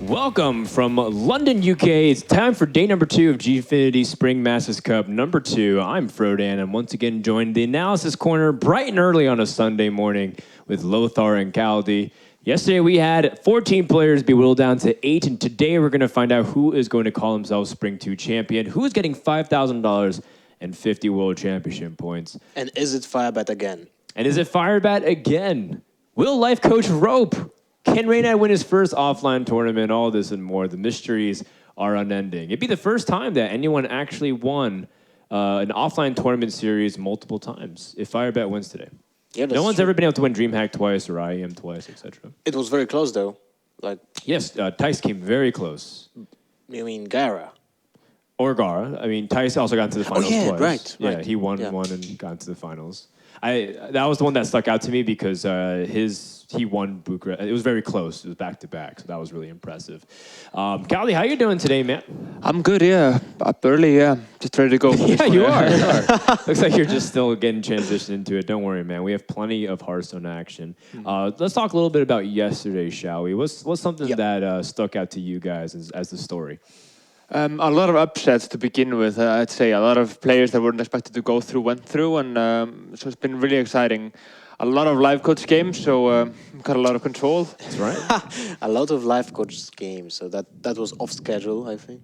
Welcome from London, UK. It's time for day number 2 of Gfinity Spring Masters Cup number 2. I'm Frodan, and once again joined the analysis corner bright and early on a Sunday morning with Lothar and Caldi. Yesterday we had 14 players be whittled down to 8, and today we're going to find out who is going to call himself Spring 2 champion, who is getting $5,000 and 50 World Championship points. And is it Firebat again? And is it Firebat again? Will life coach rope? Can Reynad win his first offline tournament? All this and more. The mysteries are unending. It'd be the first time that anyone actually won an offline tournament series multiple times if Firebat wins today. Yeah, no one's ever been able to win DreamHack twice or IEM twice, etc. It was very close, though. Yes, Tice came very close. You mean Gara? Or Gara. I mean, Tice also got into the finals twice. Right. Yeah, he won one and got into the finals. That was the one that stuck out to me because he won Bucharest. It was very close. It was back-to-back, so that was really impressive. Caldi, how you doing today, man? I'm good, yeah. Up early, yeah. Just ready to go. Yeah, you are. Looks like you're just still getting transitioned into it. Don't worry, man. We have plenty of Hearthstone action. Let's talk a little bit about yesterday, shall we? What's something that stuck out to you guys as the story? A lot of upsets to begin with. I'd say a lot of players that weren't expected to go through went through, and so it's been really exciting. A lot of live coach games, so got a lot of control. That's right. A lot of live coach games, so that was off schedule, I think.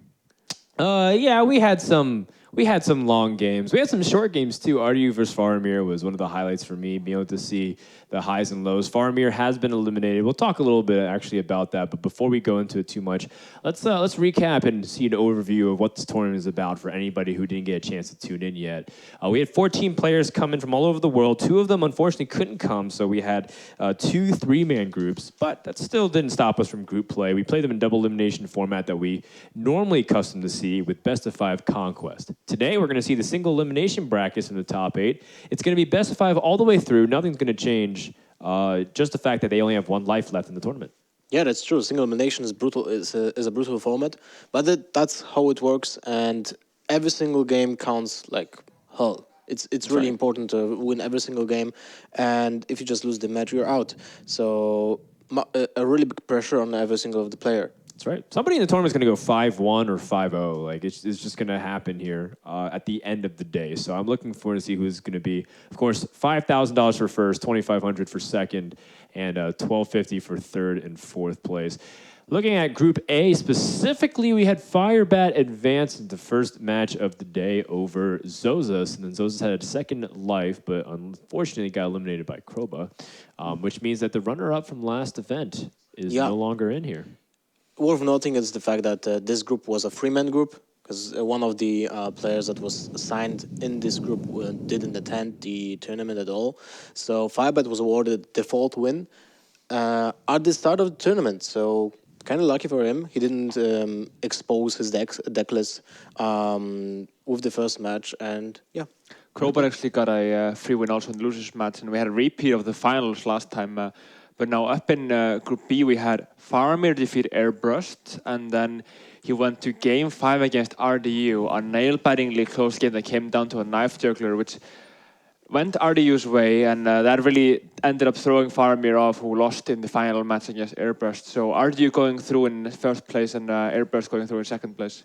Yeah, we had some long games. We had some short games too. RDU versus Faramir was one of the highlights for me, being able to see the highs and lows. Faramir has been eliminated. We'll talk a little bit actually about that, but before we go into it too much, let's recap and see an overview of what this tournament is about for anybody who didn't get a chance to tune in yet. We had 14 players come in from all over the world. 2 of them unfortunately couldn't come, so we had 2 3-man groups, but that still didn't stop us from group play. We played them in double elimination format that we normally accustomed to see with best of 5 conquest. Today, we're going to see the single elimination brackets in the top 8. It's going to be best of 5 all the way through. Nothing's going to change. Just the fact that they only have 1 life left in the tournament. Yeah, that's true. Single elimination is brutal. Is a brutal format, but that's how it works. And every single game counts like hell. It's really important to win every single game. And if you just lose the match, you're out. So a really big pressure on every single of the player. That's right. Somebody in the tournament is going to go 5-1 or 5-0. Like it's just going to happen here at the end of the day. So I'm looking forward to see who's going to be. Of course, $5,000 for first, $2,500 for second, and $1,250 for third and fourth place. Looking at Group A specifically, we had Firebat advance in the first match of the day over Zozas, and then Zozas had a second life, but unfortunately got eliminated by Kroba, which means that the runner-up from last event is no longer in here. Worth noting is the fact that this group was a 3-man group, because one of the players that was assigned in this group didn't attend the tournament at all. So Firebat was awarded default win at the start of the tournament. So kind of lucky for him. He didn't expose his deck list with the first match, and yeah. Krober actually got a free win also in the losers match, and we had a repeat of the finals last time. But now up in Group B, we had Faramir defeat Airbrushed, and then he went to Game 5 against RDU, a nail-bitingly close game that came down to a knife juggler, which went RDU's way, and that really ended up throwing Faramir off, who lost in the final match against Airbrushed. So RDU going through in first place and Airbrushed going through in second place.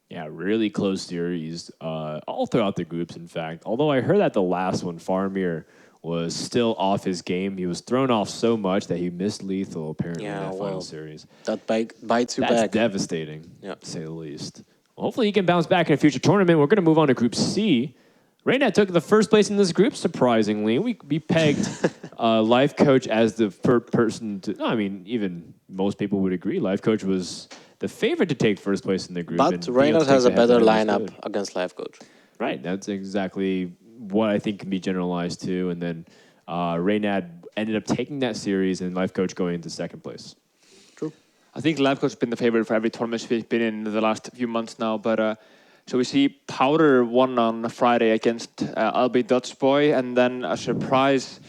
Yeah, really close series all throughout the groups, in fact. Although I heard that the last one, Faramir was still off his game. He was thrown off so much that he missed lethal, apparently, in that final series. That bites you back. That's devastating, to say the least. Well, hopefully he can bounce back in a future tournament. We're going to move on to Group C. Reynad took the first place in this group, surprisingly. We pegged Life Coach as the person to... No, I mean, even most people would agree. Life Coach was the favorite to take first place in the group. But Reynad has a better lineup against Life Coach. Right, that's exactly what I think can be generalized to. And then Reynad ended up taking that series and Life Coach going into second place. True. I think Life Coach has been the favorite for every tournament we've been in the last few months now, but So we see Powder won on Friday against LB Dutch Boy, and then a surprise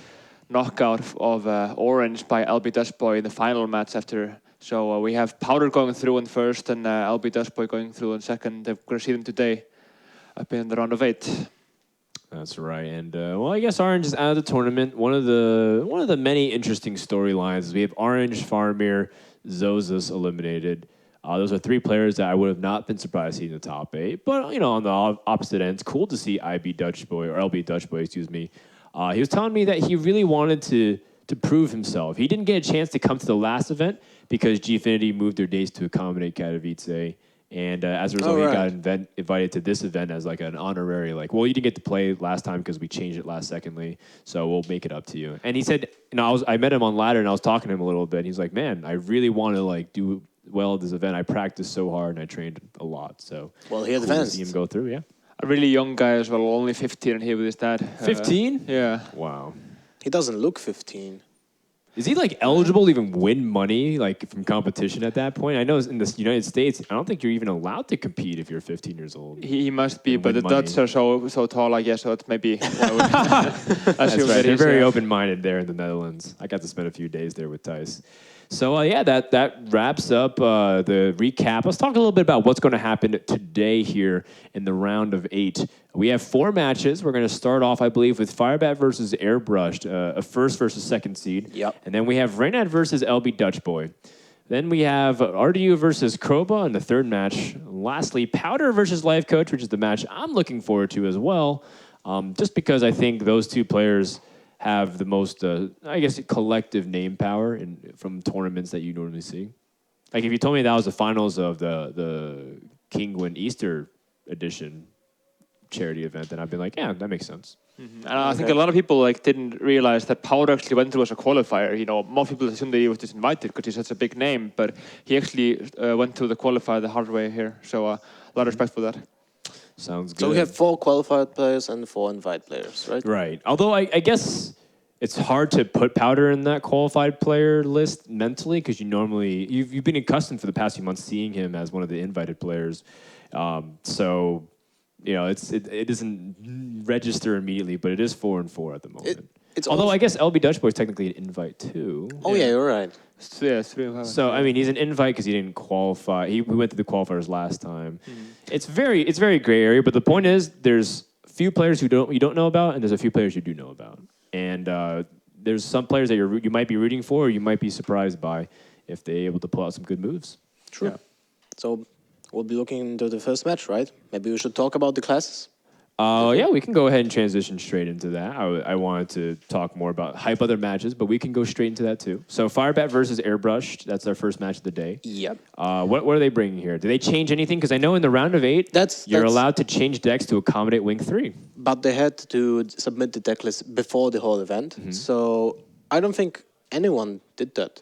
knockout of Orange by LB Dutch Boy in the final match after. So we have Powder going through in first and LB Dutch Boy going through in second. They're going to see them today up in the round of 8. That's right, and well, I guess Orange is out of the tournament. One of the many interesting storylines is we have Orange, Faramir, Zozas eliminated. Those are 3 players that I would have not been surprised to see in the top 8. But you know, on the opposite end, it's cool to see IB Dutch Boy or LB Dutch Boy, excuse me. He was telling me that he really wanted to prove himself. He didn't get a chance to come to the last event because Gfinity moved their dates to accommodate Katowice. And as a result, he got invited to this event as like an honorary, like, well, you didn't get to play last time because we changed it last secondly, so we'll make it up to you. And he said, you know, I met him on ladder and I was talking to him a little bit. And he's like, man, I really want to like do well at this event. I practiced so hard and I trained a lot. So well, he advanced. See him go through, yeah. A really young guy as well, only 15 and here with his dad. 15? Yeah. Wow. He doesn't look 15. Is he like eligible to even win money like from competition at that point? I know in the United States, I don't think you're even allowed to compete if you're 15 years old. He must be, but the Dutch are so tall, I guess. So it's maybe. That's right. They're very open-minded there in the Netherlands. I got to spend a few days there with Thijs. So yeah, that wraps up the recap. Let's talk a little bit about what's going to happen today here in the round of 8. We have 4 matches. We're going to start off, I believe, with Firebat versus Airbrushed, a first versus second seed. Yep. And then we have Reynad versus LB Dutch Boy. Then we have RDU versus Kroba in the third match. Lastly, Powder versus Life Coach, which is the match I'm looking forward to as well, just because I think those 2 players have the most, I guess, collective name power from tournaments that you normally see. Like if you told me that was the finals of the Kingwin Easter edition charity event, then I'd be like, yeah, that makes sense. Mm-hmm. And I think a lot of people like didn't realize that Powder actually went through as a qualifier. You know, most people assumed that he was just invited because he's such a big name, but he actually went through the qualifier the hard way here. So a lot of respect for that. Sounds good. So we have 4 qualified players and 4 invite players, right? Right. Although I guess it's hard to put Powder in that qualified player list mentally because you've been accustomed for the past few months seeing him as one of the invited players. So you know it doesn't register immediately, but it is 4-4 at the moment. Although I guess LB Dutch Boy is technically an invite too. Oh yeah, you're right. Yeah, so I mean, he's an invite because he didn't qualify. We went through the qualifiers last time. It's very gray area. But the point is, there's few players you don't know about, and there's a few players you do know about. And there's some players that you might be rooting for, or you might be surprised by if they're able to pull out some good moves. True. Yeah. So we'll be looking into the first match, right? Maybe we should talk about the classes. Yeah, we can go ahead and transition straight into that. I wanted to talk more about hype other matches, but we can go straight into that too. So Firebat versus Airbrushed, that's our first match of the day. Yep. What are they bringing here? Do they change anything? Because I know in the round of 8, you're allowed to change decks to accommodate Wing 3. But they had to submit the deck list before the whole event. Mm-hmm. So I don't think anyone did that.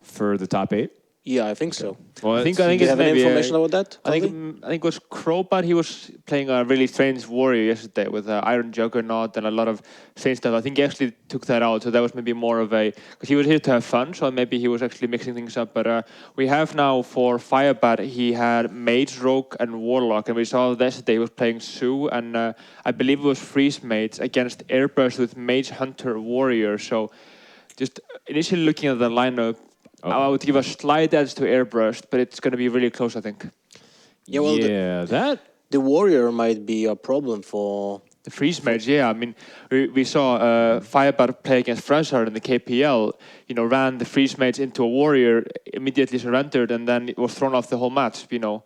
For the top 8? Yeah, I think so. Well, do you have any information about that? I think it was Crobat. He was playing a really strange warrior yesterday with Iron Juggernaut and a lot of strange stuff. I think he actually took that out, so that was maybe more of a... Because he was here to have fun, so maybe he was actually mixing things up. But we have now for Firebat, he had Mage, Rogue and Warlock, and we saw yesterday he was playing Sue, and I believe it was Freeze Mage against Airburst with Mage, Hunter, Warrior. So just initially looking at the lineup, I would give a slight edge to Airbrushed, but it's going to be really close, I think. Yeah, well, the warrior might be a problem for the freeze mage. Yeah, I mean, we saw Firebat play against Freshard in the KPL. You know, ran the freeze mage into a warrior, immediately surrendered, and then it was thrown off the whole match. You know,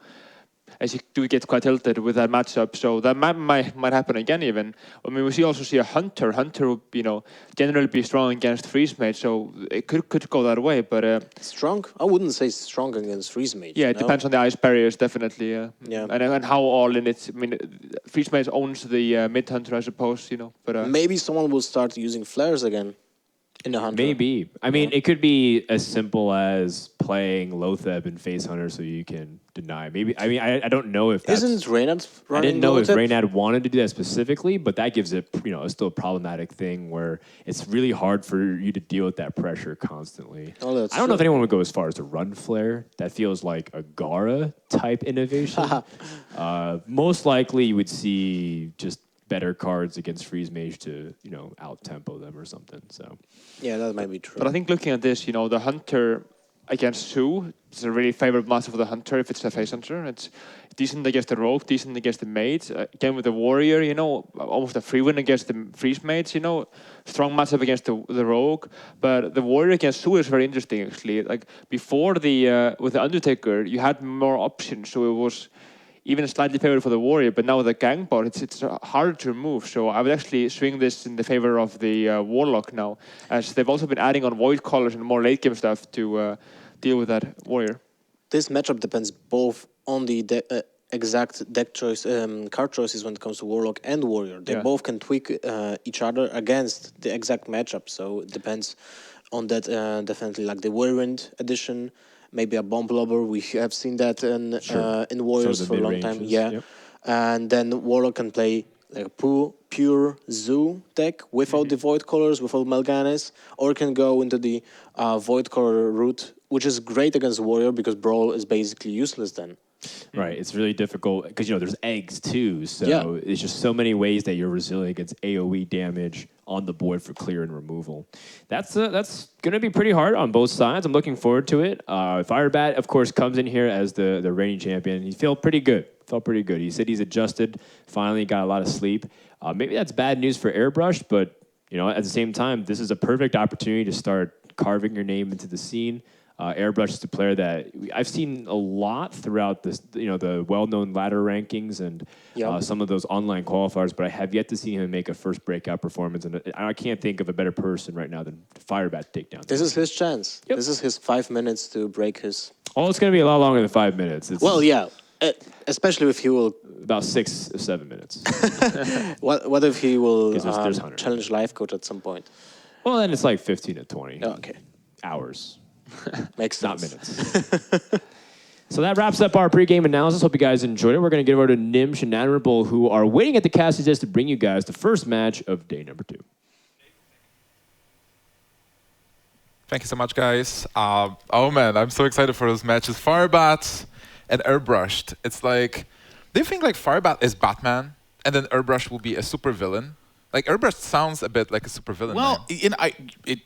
as you do get quite tilted with that matchup. So that might happen again even. I mean, we also see a Hunter. Hunter would, you know, generally be strong against Freeze Mage, so it could go that way, but... strong? I wouldn't say strong against Freeze Mage. Yeah, it depends on the ice barriers, definitely, yeah. And how all in it's... I mean, Freeze Mage owns the mid Hunter, I suppose, you know, but... maybe someone will start using flares again. in the hunter. Maybe. I mean, it could be as simple as playing Lotheb and Face Hunter so you can deny. Maybe. I mean, I don't know if that's... Isn't Reynad I running didn't know if Lotheb? Reynad wanted to do that specifically, but that gives it, still a problematic thing where it's really hard for you to deal with that pressure constantly. Oh, that's I don't know if true. anyone would go as far as to run Flare. That feels like a Gara type innovation. Most likely you would see just better cards against Freeze Mage to, out-tempo them or something. So Yeah, that might be true. But I think looking at this, the Hunter against Sue, it's a really favorite matchup for the Hunter if it's a Face Hunter. It's decent against the Rogue, decent against the Mage. Again, with the Warrior, almost a free win against the Freeze Mage, strong matchup against the Rogue. But the Warrior against Sue is very interesting, actually. Like, before with the Undertaker, you had more options, so it was even slightly favored for the Warrior, but now with the Gangbot, it's harder to remove. So I would actually swing this in the favor of the Warlock now, as they've also been adding on Void Collars and more late game stuff to deal with that Warrior. This matchup depends both on the exact deck choice, card choices when it comes to Warlock and Warrior. They both can tweak each other against the exact matchup. So it depends on that. Definitely, like the Whirlwind edition. Maybe a Bomb Lobber. We have seen that in Warriors for a long time. Yeah. Yep. And then Warlock can play like a pure Zoo deck without the Void Colors, without Mal'Ganis, or can go into the Void Color route, which is great against Warrior because Brawl is basically useless then. Right, it's really difficult because there's eggs too, so it's just so many ways that you're resilient against AOE damage on the board for clear and removal. That's going to be pretty hard on both sides. I'm looking forward to it. Firebat, of course, comes in here as the reigning champion. He felt pretty good. He said he's adjusted. Finally, got a lot of sleep. Maybe that's bad news for Airbrushed, but at the same time, this is a perfect opportunity to start carving your name into the scene. Airbrush is a player that I've seen a lot throughout this, the well-known ladder rankings and some of those online qualifiers, but I have yet to see him make a first breakout performance, and I can't think of a better person right now than Firebat to take down. This is his chance. Yep. This is his 5 minutes to break his... Oh, it's going to be a lot longer than 5 minutes. Especially if he will... About 6 or 7 minutes. What if he will there's challenge Life Coach at some point? Well, then it's like 15 to 20 Okay. hours. Makes sense. Not minutes. So that wraps up our pregame analysis. Hope you guys enjoyed it. We're going to get over to Nimsh and Admirable, who are waiting at the casting desk to bring you guys the first match of day number 2. Thank you so much, guys. Oh man, I'm so excited for those matches. Firebat and Airbrushed. It's like, do you think like Firebat is Batman, and then Airbrushed will be a super villain? Like Airbrushed sounds a bit like a super villain. Well,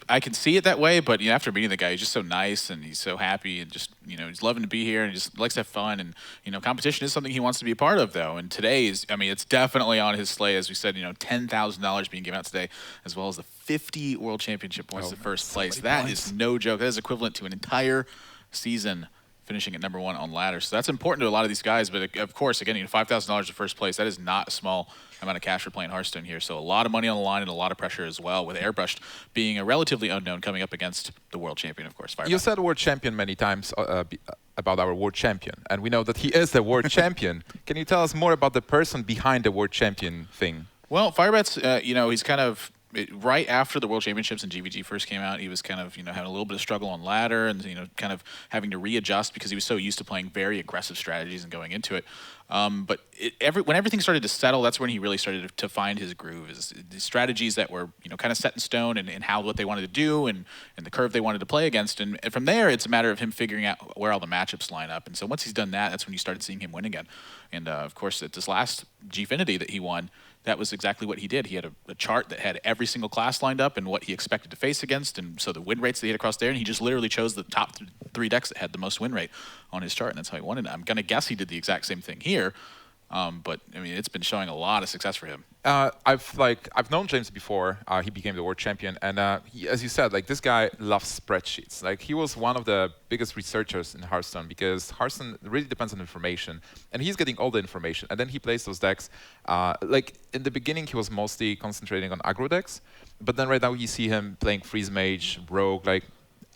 I can see it that way, but after meeting the guy, he's just so nice and he's so happy and just he's loving to be here and just likes to have fun and competition is something he wants to be a part of though. And today is, it's definitely on his slate, as we said, $10,000 being given out today, as well as the 50 World Championship points to first place. That is no joke. That is equivalent to an entire season finishing at number 1 on ladder. So that's important to a lot of these guys. But of course, again, $5,000 to first place, that is not a small amount of cash for playing Hearthstone here. So a lot of money on the line and a lot of pressure as well, with Airbrushed being a relatively unknown coming up against the world champion, of course. Firebat. You said world champion many times about our world champion, and we know that he is the world champion. Can you tell us more about the person behind the world champion thing? Well, Firebat's, he's kind of... right after the World Championships and GVG first came out, he was kind of, having a little bit of struggle on ladder and, kind of having to readjust because he was so used to playing very aggressive strategies and going into it. But when everything started to settle, that's when he really started to find his groove. The strategies that were, kind of set in stone and what they wanted to do and the curve they wanted to play against. And from there, it's a matter of him figuring out where all the matchups line up. And so once he's done that, that's when you started seeing him win again. And, of course, at this last Gfinity that he won, that was exactly what he did. He had a chart that had every single class lined up and what he expected to face against, and so the win rates that he had across there, and he just literally chose the top 3 decks that had the most win rate on his chart, and that's how he won it. I'm going to guess he did the exact same thing here, but, it's been showing a lot of success for him. I've known James before he became the world champion, and as you said, this guy loves spreadsheets. He was one of the biggest researchers in Hearthstone because Hearthstone really depends on information, and he's getting all the information, and then he plays those decks. In the beginning, he was mostly concentrating on aggro decks, but then right now you see him playing Freeze Mage, Rogue,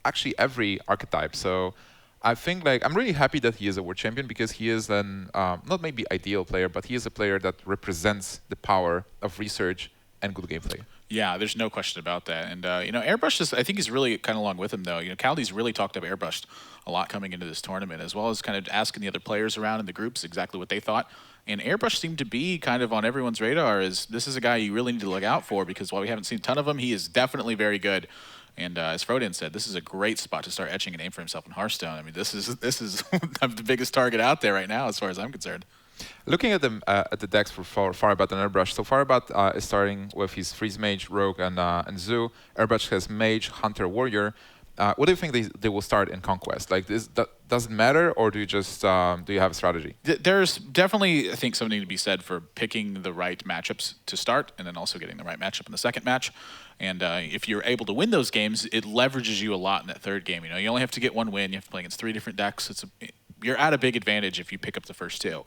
actually every archetype. So I think I'm really happy that he is a world champion because he is an not maybe ideal player, but he is a player that represents the power of research and good gameplay. Yeah, there's no question about that. And, Airbrushed, I think he's really kind of along with him, though. Caldi's really talked up Airbrushed a lot coming into this tournament, as well as kind of asking the other players around in the groups exactly what they thought. And Airbrushed seemed to be kind of on everyone's radar as this is a guy you really need to look out for, because while we haven't seen a ton of him, he is definitely very good. And as Frodan said, this is a great spot to start etching a name for himself in Hearthstone. I mean, this is the biggest target out there right now, as far as I'm concerned. Looking at the decks for Firebat and Airbrushed, so Firebat is starting with his Freeze Mage, Rogue, and Zoo. Airbrushed has Mage, Hunter, Warrior. What do you think they will start in Conquest? Like, does it matter, or do you just do you have a strategy? There's definitely, I think, something to be said for picking the right matchups to start, and then also getting the right matchup in the second match. And if you're able to win those games, it leverages you a lot in that third game. You only have to get one win. You have to play against 3 different decks. You're at a big advantage if you pick up the first 2.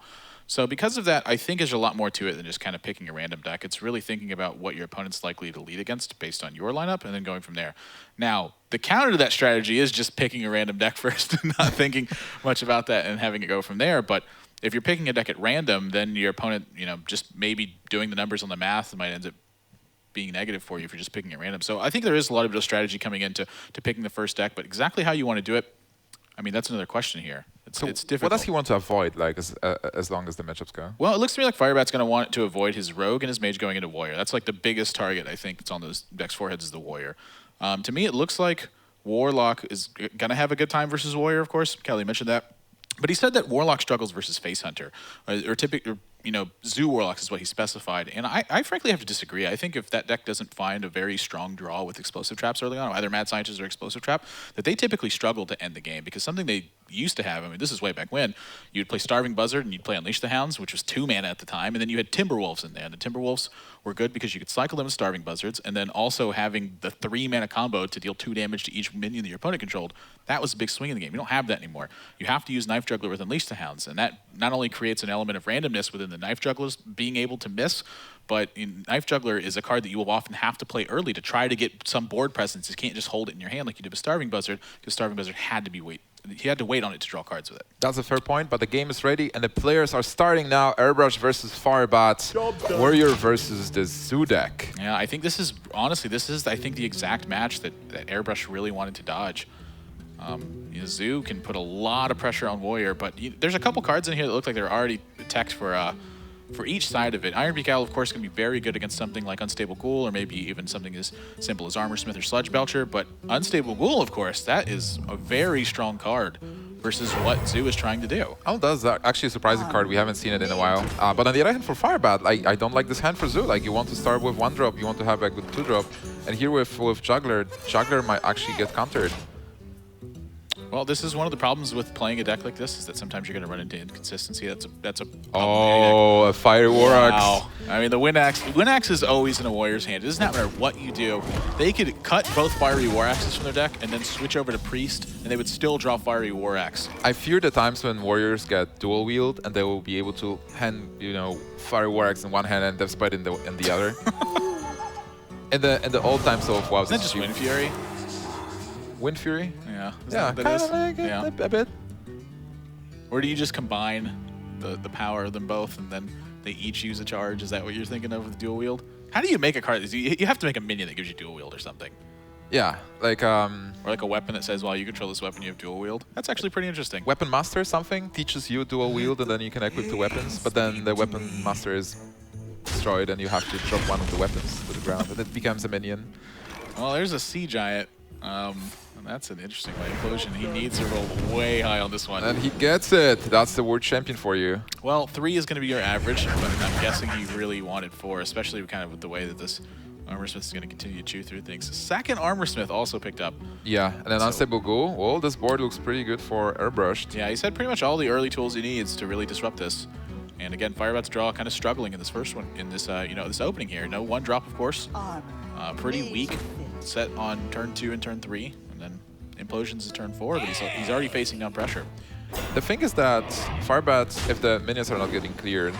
So because of that, I think there's a lot more to it than just kind of picking a random deck. It's really thinking about what your opponent's likely to lead against based on your lineup and then going from there. Now, the counter to that strategy is just picking a random deck first and not thinking much about that and having it go from there. But if you're picking a deck at random, then your opponent, just maybe doing the numbers on the math might end up being negative for you if you're just picking at random. So I think there is a lot of strategy coming into picking the first deck, but exactly how you want to do it, I mean, that's another question here. It's difficult. What does he want to avoid, like, as long as the matchups go? Well, it looks to me like Firebat's going to want to avoid his Rogue and his Mage going into Warrior. That's like the biggest target, I think, that's on those decks' foreheads is the Warrior. To me, it looks like Warlock is going to have a good time versus Warrior, of course. Kelly mentioned that. But he said that Warlock struggles versus Face Hunter, or typically, Zoo Warlocks is what he specified. And I frankly have to disagree. I think if that deck doesn't find a very strong draw with Explosive Traps early on, either Mad Scientist or Explosive Trap, that they typically struggle to end the game, because something they used to have, I mean, this is way back when, you'd play Starving Buzzard and you'd play Unleash the Hounds, which was 2 mana at the time, and then you had Timberwolves in there. And the Timberwolves were good because you could cycle them with Starving Buzzards, and then also having the 3 mana combo to deal 2 damage to each minion that your opponent controlled. That was a big swing in the game. You don't have that anymore. You have to use Knife Juggler with Unleash the Hounds, and that not only creates an element of randomness within the Knife Jugglers being able to miss, but Knife Juggler is a card that you will often have to play early to try to get some board presence. You can't just hold it in your hand like you did with Starving Buzzard, because Starving Buzzard had to he had to wait on it to draw cards with it. That's a fair point, but the game is ready, and the players are starting now. Airbrushed versus Firebat, Warrior versus the Zoo deck. Yeah, I think this is, honestly, I think, the exact match that Airbrushed really wanted to dodge. Zoo can put a lot of pressure on Warrior, but there's a couple cards in here that look like they're already teched for each side of it. Ironbeak Owl, of course, can be very good against something like Unstable Ghoul, or maybe even something as simple as Armorsmith or Sludge Belcher. But Unstable Ghoul, of course, that is a very strong card versus what Zoo is trying to do. Oh, that's actually a surprising card. We haven't seen it in a while. But on the other hand, for Firebat, I don't like this hand for Zoo. Like, you want to start with 1-drop, you want to have a good 2-drop. And here with Juggler might actually get countered. Well, this is one of the problems with playing a deck like this, is that sometimes you're going to run into inconsistency. That's a Oh, a Fiery War Axe. Wow. I mean, the Wind Axe is always in a Warrior's hand. It doesn't matter what you do. They could cut both Fiery War Axes from their deck and then switch over to Priest, and they would still draw Fiery War Axe. I fear the times when Warriors get dual wield and they will be able to hand, Fiery War Axe in one hand and Death Spite in the other. in the old times of WoW. Isn't that just Wind Fury? Wind Fury? Yeah. Yeah, kind of like a bit. Or do you just combine the power of them both and then they each use a charge? Is that what you're thinking of with dual wield? How do you make a card? You have to make a minion that gives you dual wield or something. Yeah, like or like a weapon that says, well, you control this weapon, you have dual wield. That's actually pretty interesting. Weapon Master something teaches you dual wield, and then you can equip the weapons, but then the Weapon Master is destroyed and you have to drop one of the weapons to the ground and it becomes a minion. Well, there's a Sea Giant. And that's an interesting way. Implosion, he needs to roll way high on this one. And he gets it. That's the World Champion for you. Well, 3 is going to be your average, but I'm guessing he really wanted 4, especially kind of with the way that this Armorsmith is going to continue to chew through things. Second Armorsmith also picked up. Yeah, and then Unstable Ghoul. Well, this board looks pretty good for Airbrushed. Yeah, he's had pretty much all the early tools he needs to really disrupt this. And again, Firebat's draw kind of struggling in this first one, in this this opening here. No 1-drop, of course. Pretty weak. Set on turn 2 and turn 3, and then Implosions is turn 4, but he's already facing down pressure. The thing is that Firebat, if the minions are not getting cleared,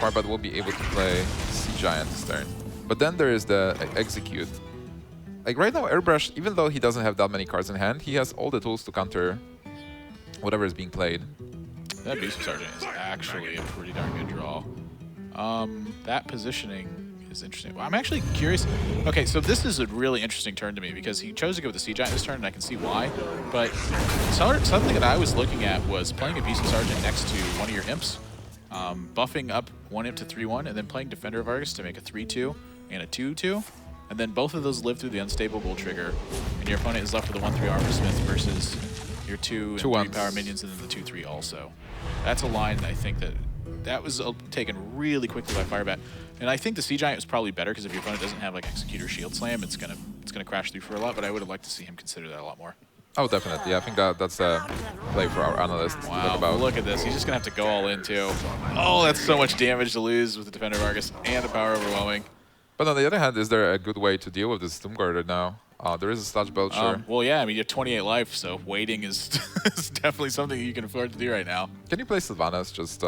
Firebat will be able to play Sea Giant this turn. But then there is the Execute. Like right now, Airbrushed, even though he doesn't have that many cards in hand, he has all the tools to counter whatever is being played. That Beast Sergeant is actually a pretty darn good draw. That positioning is interesting. Well, I'm actually curious. Okay, so this is a really interesting turn to me because he chose to go with the Sea Giant this turn, and I can see why. But something that I was looking at was playing a Beast Sergeant next to one of your imps, buffing up one imp to 3-1, and then playing Defender of Argus to make a 3-2 and a 2-2. And then both of those live through the unstable bull trigger, and your opponent is left with a 1-3 Armor Smith versus your 2 and 3 power minions and then the 2-3 also. That's a line I think that was taken really quickly by Firebat. And I think the Sea Giant was probably better because if your opponent doesn't have like Executor Shield Slam, it's gonna crash through for a lot, but I would have liked to see him consider that a lot more. Oh, definitely. I think that's a play for our analysts to talk about. Look at this. He's just going to have to go all in, too. Oh, that's so much damage to lose with the Defender of Argus and a Power Overwhelming. But on the other hand, is there a good way to deal with this Doomguard now? There is a Sludge Belcher. Well, yeah, I mean, you have 28 life, so waiting is, is definitely something you can afford to do right now. Can you play Sylvanas? Just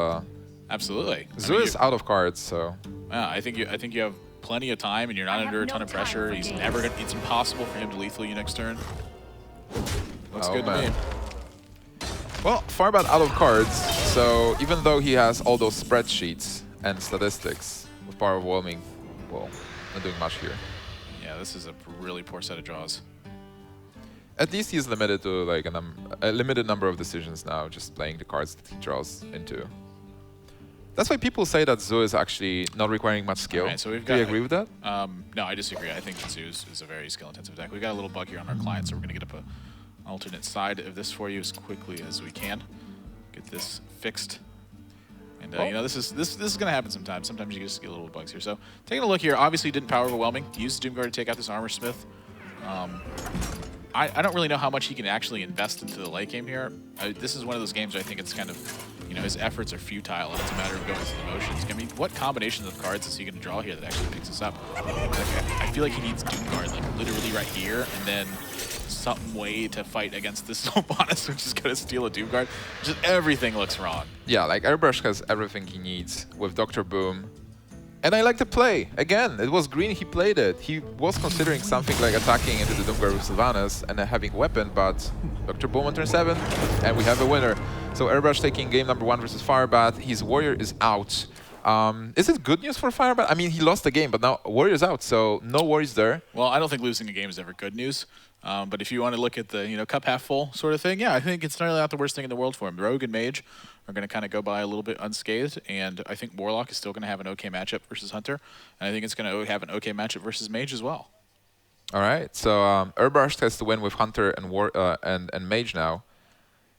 Absolutely. Zoo is out of cards, so. Yeah, I think you have plenty of time, and you're not under a ton of pressure. He's never gonna. It's impossible for him to lethal you next turn. Looks good to me. Well, Firebat out of cards, so even though he has all those spreadsheets and statistics with Power Overwhelming, well, not doing much here. Yeah, this is a really poor set of draws. At least he's limited to like a limited number of decisions now, just playing the cards that he draws into. That's why people say that Zoo is actually not requiring much skill. Right, so Do you agree with that? No, I disagree. I think Zoo is a very skill-intensive deck. We've got a little bug here on our client, so we're going to get up an alternate side of this for you as quickly as we can. Get this fixed. And you know, this is going to happen sometimes. Sometimes you just get little bugs here. So taking a look here, obviously didn't Power Overwhelming. Used Doomguard to take out this Armor Smith. I don't really know how much he can actually invest into the late game here. This is one of those games where I think it's kind of, you know, his efforts are futile and it's a matter of going through the motions. I mean, what combinations of cards is he going to draw here that actually picks us up? Like, I feel like he needs Doomguard, like literally right here, and then some way to fight against this Sylvanas, which is going to steal a Doomguard. Just everything looks wrong. Yeah, like Airbrushed has everything he needs with Dr. Boom. And I like the play. Again, it was green, he played it. He was considering something like attacking into the Doomguard with Sylvanas and then having a weapon, but Dr. Boom on turn 7, and we have a winner. So Airbrush taking game number 1 versus Firebat. His Warrior is out. Is it good news for Firebat? I mean, he lost the game, but now Warrior's out, so no worries there. Well, I don't think losing a game is ever good news. But if you want to look at the cup half full sort of thing, yeah, I think it's not the worst thing in the world for him. Rogue and Mage are going to kind of go by a little bit unscathed, and I think Warlock is still going to have an okay matchup versus Hunter, and I think it's going to have an okay matchup versus Mage as well. All right, so Airbrushed has to win with Hunter and Mage now.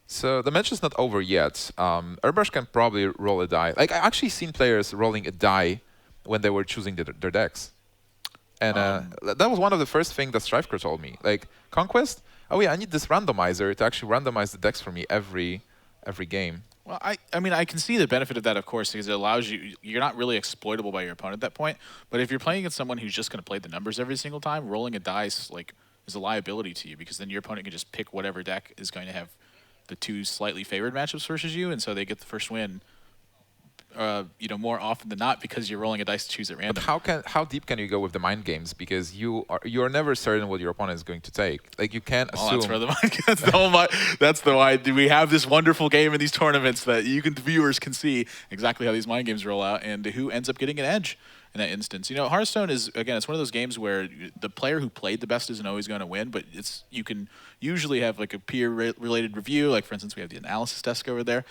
So the match is not over yet. Airbrushed can probably roll a die. Like, I actually seen players rolling a die when they were choosing their decks. And that was one of the first things that Strifecro told me. Like, Conquest, oh yeah, I need this randomizer to actually randomize the decks for me every game. Well, I mean, I can see the benefit of that, of course, because it allows you, you're not really exploitable by your opponent at that point. But if you're playing against someone who's just going to play the numbers every single time, rolling a dice like is a liability to you, because then your opponent can just pick whatever deck is going to have the two slightly favored matchups versus you, and so they get the first win. More often than not, because you're rolling a dice to choose at random. But how deep can you go with the mind games? Because you are never certain what your opponent is going to take. Like, you can't assume. That's where the mind. That's the why we have this wonderful game in these tournaments that viewers can see exactly how these mind games roll out and who ends up getting an edge in that instance. You know, Hearthstone is, again, it's one of those games where the player who played the best isn't always going to win, but you can usually have like a peer-related review. Like, for instance, we have the analysis desk over there.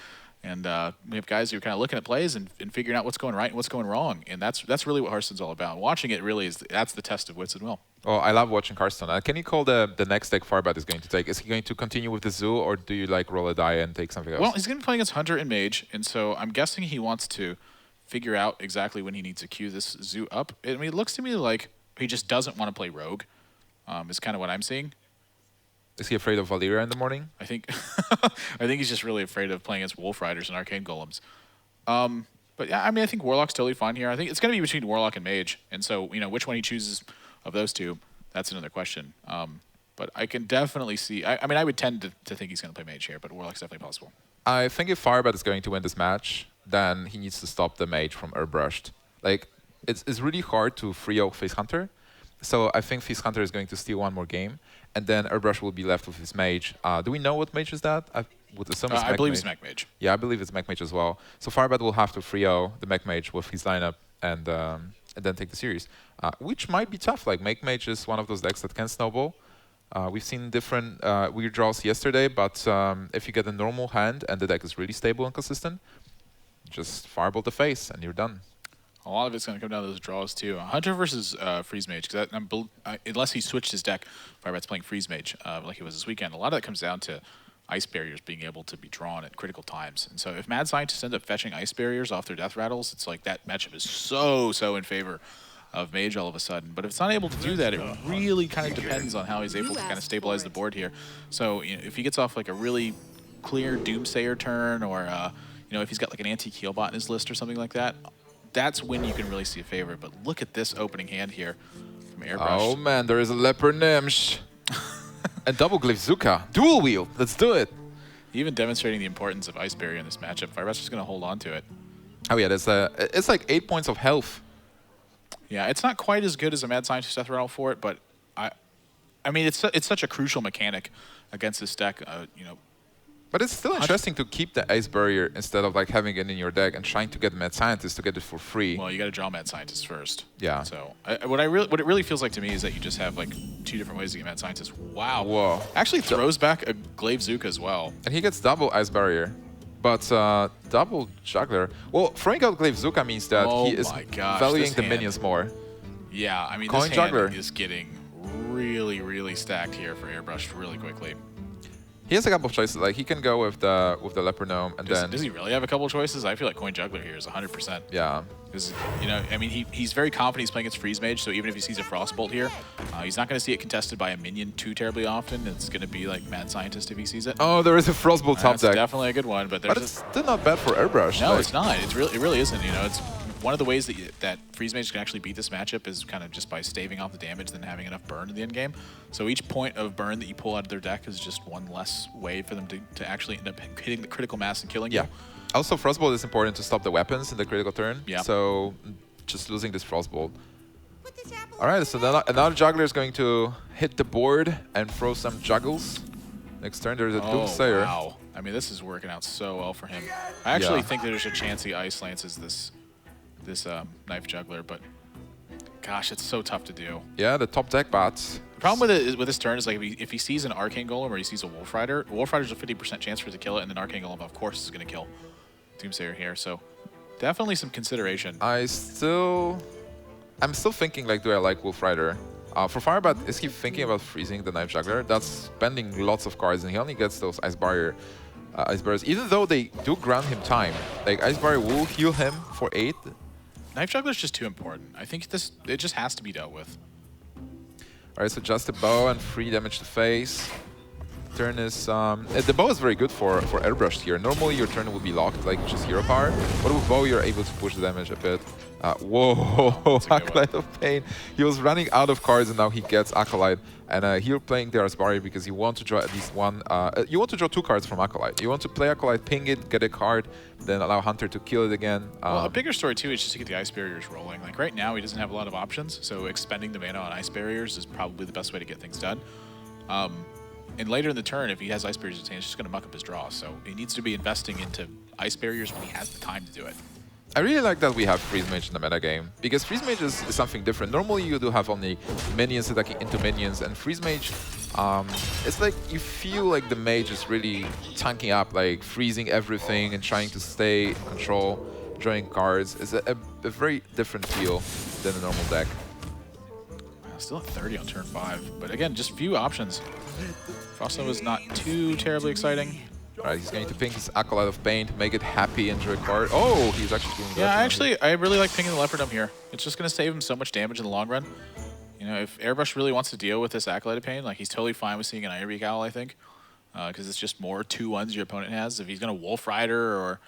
And we have guys who are kind of looking at plays and figuring out what's going right and what's going wrong. And that's really what Hearthstone's all about. Watching it really that's the test of wits and will. Oh, I love watching Hearthstone. Can you call the next deck Firebat is going to take? Is he going to continue with the Zoo, or do you like roll a die and take something else? Well, he's going to be playing against Hunter and Mage, and so I'm guessing he wants to figure out exactly when he needs to queue this Zoo up. I mean, it looks to me like he just doesn't want to play Rogue, is kind of what I'm seeing. Is he afraid of Valyria in the morning? I think he's just really afraid of playing against Wolf Riders and Arcane Golems. But yeah, I mean, I think Warlock's totally fine here. I think it's going to be between Warlock and Mage, and so which one he chooses of those two, that's another question. But I can definitely see. I mean, I would tend to think he's going to play Mage here, but Warlock's definitely possible. I think if Firebat is going to win this match, then he needs to stop the Mage from Airbrushed. Like, it's really hard to 3-0 Face Hunter, so I think Face Hunter is going to steal one more game. And then Airbrush will be left with his Mage. Do we know what Mage is that? I would assume it's I believe it's Mech Mage. Yeah, I believe it's Mech Mage as well. So Firebat will have to 3-0 the Mech Mage with his lineup. And and then take the series, which might be tough. Like Make Mage is one of those decks that can snowball. We've seen different weird draws yesterday, but if you get a normal hand and the deck is really stable and consistent, just Fireball the face and you're done. A lot of it's going to come down to those draws too. Hunter versus Freeze Mage, because unless he switched his deck, Firebat's playing Freeze Mage like he was this weekend. A lot of that comes down to Ice Barriers being able to be drawn at critical times. And so if Mad Scientists end up fetching Ice Barriers off their Death Rattles, it's like that matchup is so in favor of Mage all of a sudden. But if it's not able to do that, it really kind of depends on how he's able to kind of stabilize the board here. So if he gets off like a really clear Doomsayer turn, or if he's got like an anti-Keel bot in his list or something like that, that's when you can really see a favor. But look at this opening hand here from Airbrushed. Oh man, there is a Leper Nimsh. And double Glyph dual wield. Let's do it. Even demonstrating the importance of Ice Barrier in this matchup. Firebat's just going to hold on to it. Oh yeah, it's like 8 points of health. Yeah, it's not quite as good as a Mad Scientist Death Rattle for it, but I mean, it's such a crucial mechanic against this deck. But it's still interesting to keep the Ice Barrier instead of like having it in your deck and trying to get Mad Scientist to get it for free. Well, you got to draw Mad Scientist first. Yeah. So what it really feels like to me is that you just have like 2 different ways to get Mad Scientist. Wow. Whoa. Actually throws back a Glaive Zuka as well. And he gets double Ice Barrier, but double Juggler. Well, throwing out Glaive Zuka means that he is valuing the minions more. Yeah, I mean, Coin this Juggler hand is getting really stacked here for Airbrushed really quickly. He has a couple of choices. Like he can go with the Leper Gnome, and does he really have a couple of choices? I feel like Coin Juggler here is 100%. Yeah. Because I mean, he's very confident he's playing against Freeze Mage, so even if he sees a Frostbolt here, he's not going to see it contested by a minion too terribly often. It's going to be like Mad Scientist if he sees it. Oh, there is a Frostbolt top deck. That's definitely a good one, but it's still not bad for Airbrushed. No, it's not. It really isn't. It's one of the ways that Freeze Mage can actually beat this matchup is kind of just by staving off the damage and having enough burn in the end game. So each point of burn that you pull out of their deck is just one less way for them to actually end up hitting the critical mass and killing you. Also, Frostbolt is important to stop the weapons in the critical turn. Yeah. So just losing this Frostbolt. All right, so another Juggler is going to hit the board and throw some juggles. Next turn, there's a Doomsayer. Wow. I mean, this is working out so well for him. I actually think there's a chance he Ice Lances this Knife Juggler, but gosh, it's so tough to do. Yeah, the top deck bots. The problem with this turn is like if he sees an Arcane Golem or he sees a Wolf Rider, Wolf Rider's a 50% chance for it to kill it, and then Arcane Golem, of course, is going to kill Doomsayer here. So definitely some consideration. I'm still thinking, like, do I like Wolf Rider? For Firebat, is he thinking about freezing the Knife Juggler? That's spending lots of cards, and he only gets those Ice Barriers, even though they do grant him time. Like, Ice Barrier will heal him for 8. Knife Juggler's just too important. I think it just has to be dealt with. All right, so just a bow and 3 damage to face. Turn is the bow is very good for Airbrushed here. Normally your turn would be locked, like just hero power, but with bow you're able to push the damage a bit. Whoa, Acolyte of Pain. He was running out of cards and now he gets Acolyte. And here playing the Asbari because you want to draw at least one. You want to draw 2 cards from Acolyte. You want to play Acolyte, ping it, get a card, then allow Hunter to kill it again. Well, a bigger story too is just to get the Ice Barriers rolling. Like right now he doesn't have a lot of options, so expending the mana on Ice Barriers is probably the best way to get things done. And later in the turn, if he has Ice Barriers in his hand, it's just going to muck up his draw. So he needs to be investing into Ice Barriers when he has the time to do it. I really like that we have Freeze Mage in the metagame, because Freeze Mage is something different. Normally you do have only minions attacking into minions, and Freeze Mage, it's like you feel like the mage is really tanking up, like freezing everything and trying to stay in control, drawing cards. It's a very different feel than a normal deck. Still at 30 on turn 5, but again, just few options. Frostnova is not too terribly exciting. Alright, he's going to ping his Acolyte of Pain to make it happy and draw a card. Oh, he's actually doing that. I really like pinging the Leopardom here. It's just going to save him so much damage in the long run. You know, if Airbrushed really wants to deal with this Acolyte of Pain, like he's totally fine with seeing an Iron Beak Owl, I think. Because it's just more 2/1s your opponent has. If he's going to Wolf Rider or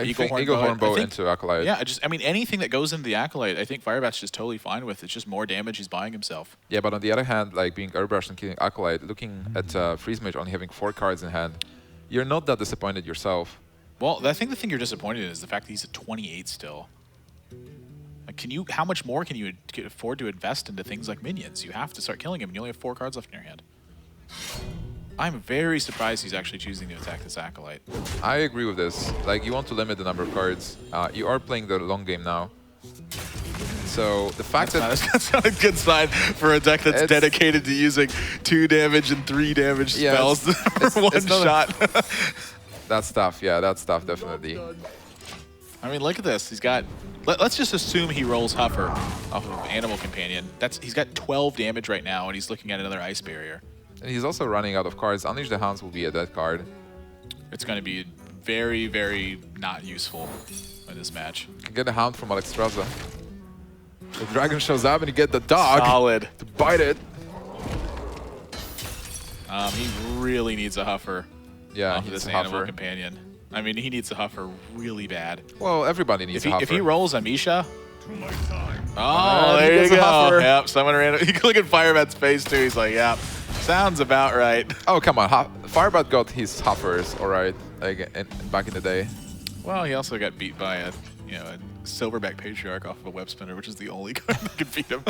Eagle Horn Bow into Acolyte. Yeah, I mean, anything that goes into the Acolyte, I think Firebat's just totally fine with. It's just more damage he's buying himself. Yeah, but on the other hand, like being Airbrushed and killing Acolyte, looking at Freeze Mage only having 4 cards in hand, you're not that disappointed yourself. Well, I think the thing you're disappointed in is the fact that he's at 28 still. Like, how much more can you afford to invest into things like minions? You have to start killing him, and you only have 4 cards left in your hand. I'm very surprised he's actually choosing to attack this Acolyte. I agree with this. Like, you want to limit the number of cards. You are playing the long game now. So the fact That's not a good sign for a deck that's dedicated to using 2 damage and 3 damage spells for one shot. That's tough. Yeah, that's tough, definitely. I mean, look at this. He's got. Let's just assume he rolls Huffer off of Animal Companion. He's got 12 damage right now, and he's looking at another Ice Barrier. And he's also running out of cards. Unleash the Hounds will be a dead card. It's going to be very, very not useful in this match. You can get a Hound from Alexstrasza. The dragon shows up, and you get the dog Solid. to bite it. He really needs a Huffer. Yeah, off of this Animal Companion. I mean, he needs a Huffer really bad. Well, everybody needs a Huffer. If he rolls Amisha. Oh, there you go. Yep, someone ran. You can look at Firebat's face too. He's like, "Yep, sounds about right." Oh, come on. Firebat got his Huffers, all right, like back in the day. Well, he also got beat by a Silverback Patriarch off of a Web Spinner, which is the only card that could beat him.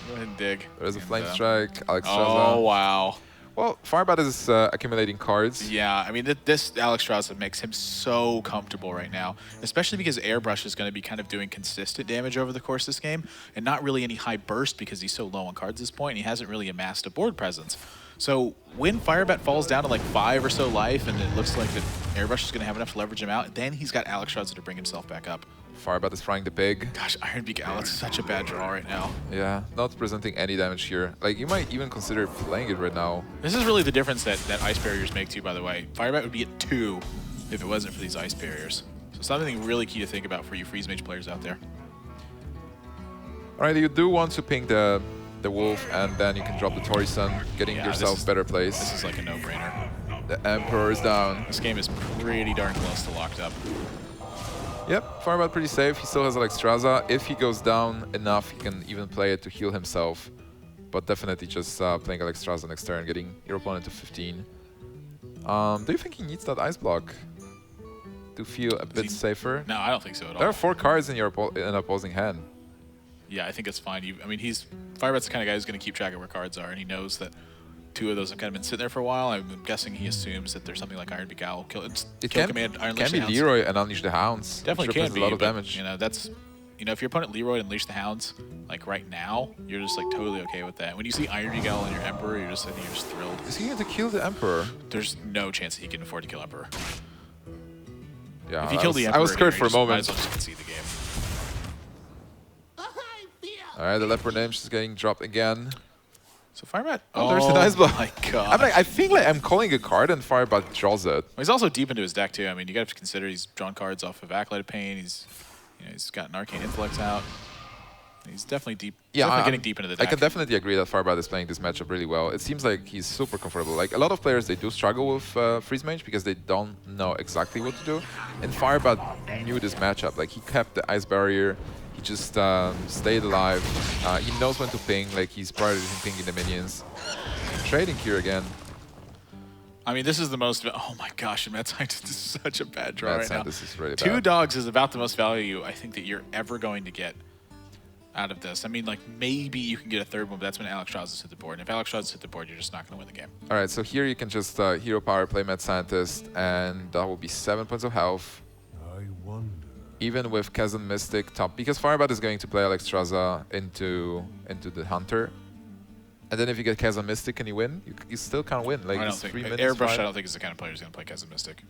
Go ahead and dig. There's a Flame Strike, Alexstrasza. Oh, wow. Well, Firebat is accumulating cards. Yeah, I mean, this Alexstrasza makes him so comfortable right now, especially because Airbrush is going to be kind of doing consistent damage over the course of this game, and not really any high burst because he's so low on cards at this point, and he hasn't really amassed a board presence. So when Firebat falls down to like 5 or so life, and it looks like that Airbrush is going to have enough to leverage him out, then he's got Alexstrasza to bring himself back up. Firebat is frying the pig. Gosh, Iron Beak Owl, it's such a bad draw right now. Yeah, not presenting any damage here. Like, you might even consider playing it right now. This is really the difference that Ice Barriers make too, by the way. Firebat would be at 2 if it wasn't for these Ice Barriers. So something really key to think about for you Freeze Mage players out there. All right, you do want to ping the Wolf, and then you can drop the Torison, getting yourself better place. This is like a no-brainer. The Emperor is down. This game is pretty darn close to locked up. Yep, Firebat pretty safe. He still has Alexstrasza. If he goes down enough, he can even play it to heal himself. But definitely just playing Alexstrasza next turn, getting your opponent to 15. Do you think he needs that Ice Block to feel a bit safer? No, I don't think so at all. There are 4 cards in your opposing hand. Yeah, I think it's fine. I mean, Firebat's the kind of guy who's going to keep track of where cards are, and he knows that 2 of those have kind of been sitting there for a while. I'm guessing he assumes that there's something like Iron Beak Owl. It can be Leroy and Unleash the Hounds. Definitely can be. A lot of damage. If your opponent Leroy and Unleash the Hounds, like right now, you're just like totally okay with that. When you see Iron Beak Owl and your Emperor, I think you're just thrilled. Is he going to kill the Emperor? There's no chance that he can afford to kill Emperor. Yeah, if he killed the Emperor, I was scared for a moment. Might as well just concede the game. All right, the Leopard name is getting dropped again. So Firebat. Oh, there's an Ice Block. My God. I think like I'm calling a card and Firebat draws it. Well, he's also deep into his deck too. I mean, you got to consider he's drawn cards off of Acolyte of Pain. He's got an Arcane Intellect out. He's definitely deep. Yeah, definitely getting deep into the deck. I can definitely agree that Firebat is playing this matchup really well. It seems like he's super comfortable. Like a lot of players, they do struggle with Freeze Mage because they don't know exactly what to do. And Firebat knew this matchup. Like he kept the Ice Barrier. He just stayed alive. He knows when to ping. Like he's prioritizing pinging the minions. Trading here again. I mean, this is the most. Oh my gosh, and Mad Scientist is such a bad draw right now. This is really bad. 2 dogs is about the most value I think that you're ever going to get out of this. I mean, like maybe you can get a 3rd one, but that's when Alexstrasza's hit the board. And if Alexstrasza's hit the board, you're just not going to win the game. All right, so here you can just Hero Power, play Mad Scientist, and that will be 7 points of health. I wonder. Even with Chasm Mystic top, because Firebat is going to play Alexstrasza into the Hunter. And then if you get Chasm Mystic and you win, you still can't win. Like I don't think Airbrushed. I don't think is the kind of player who's going to play Chasm Mystic.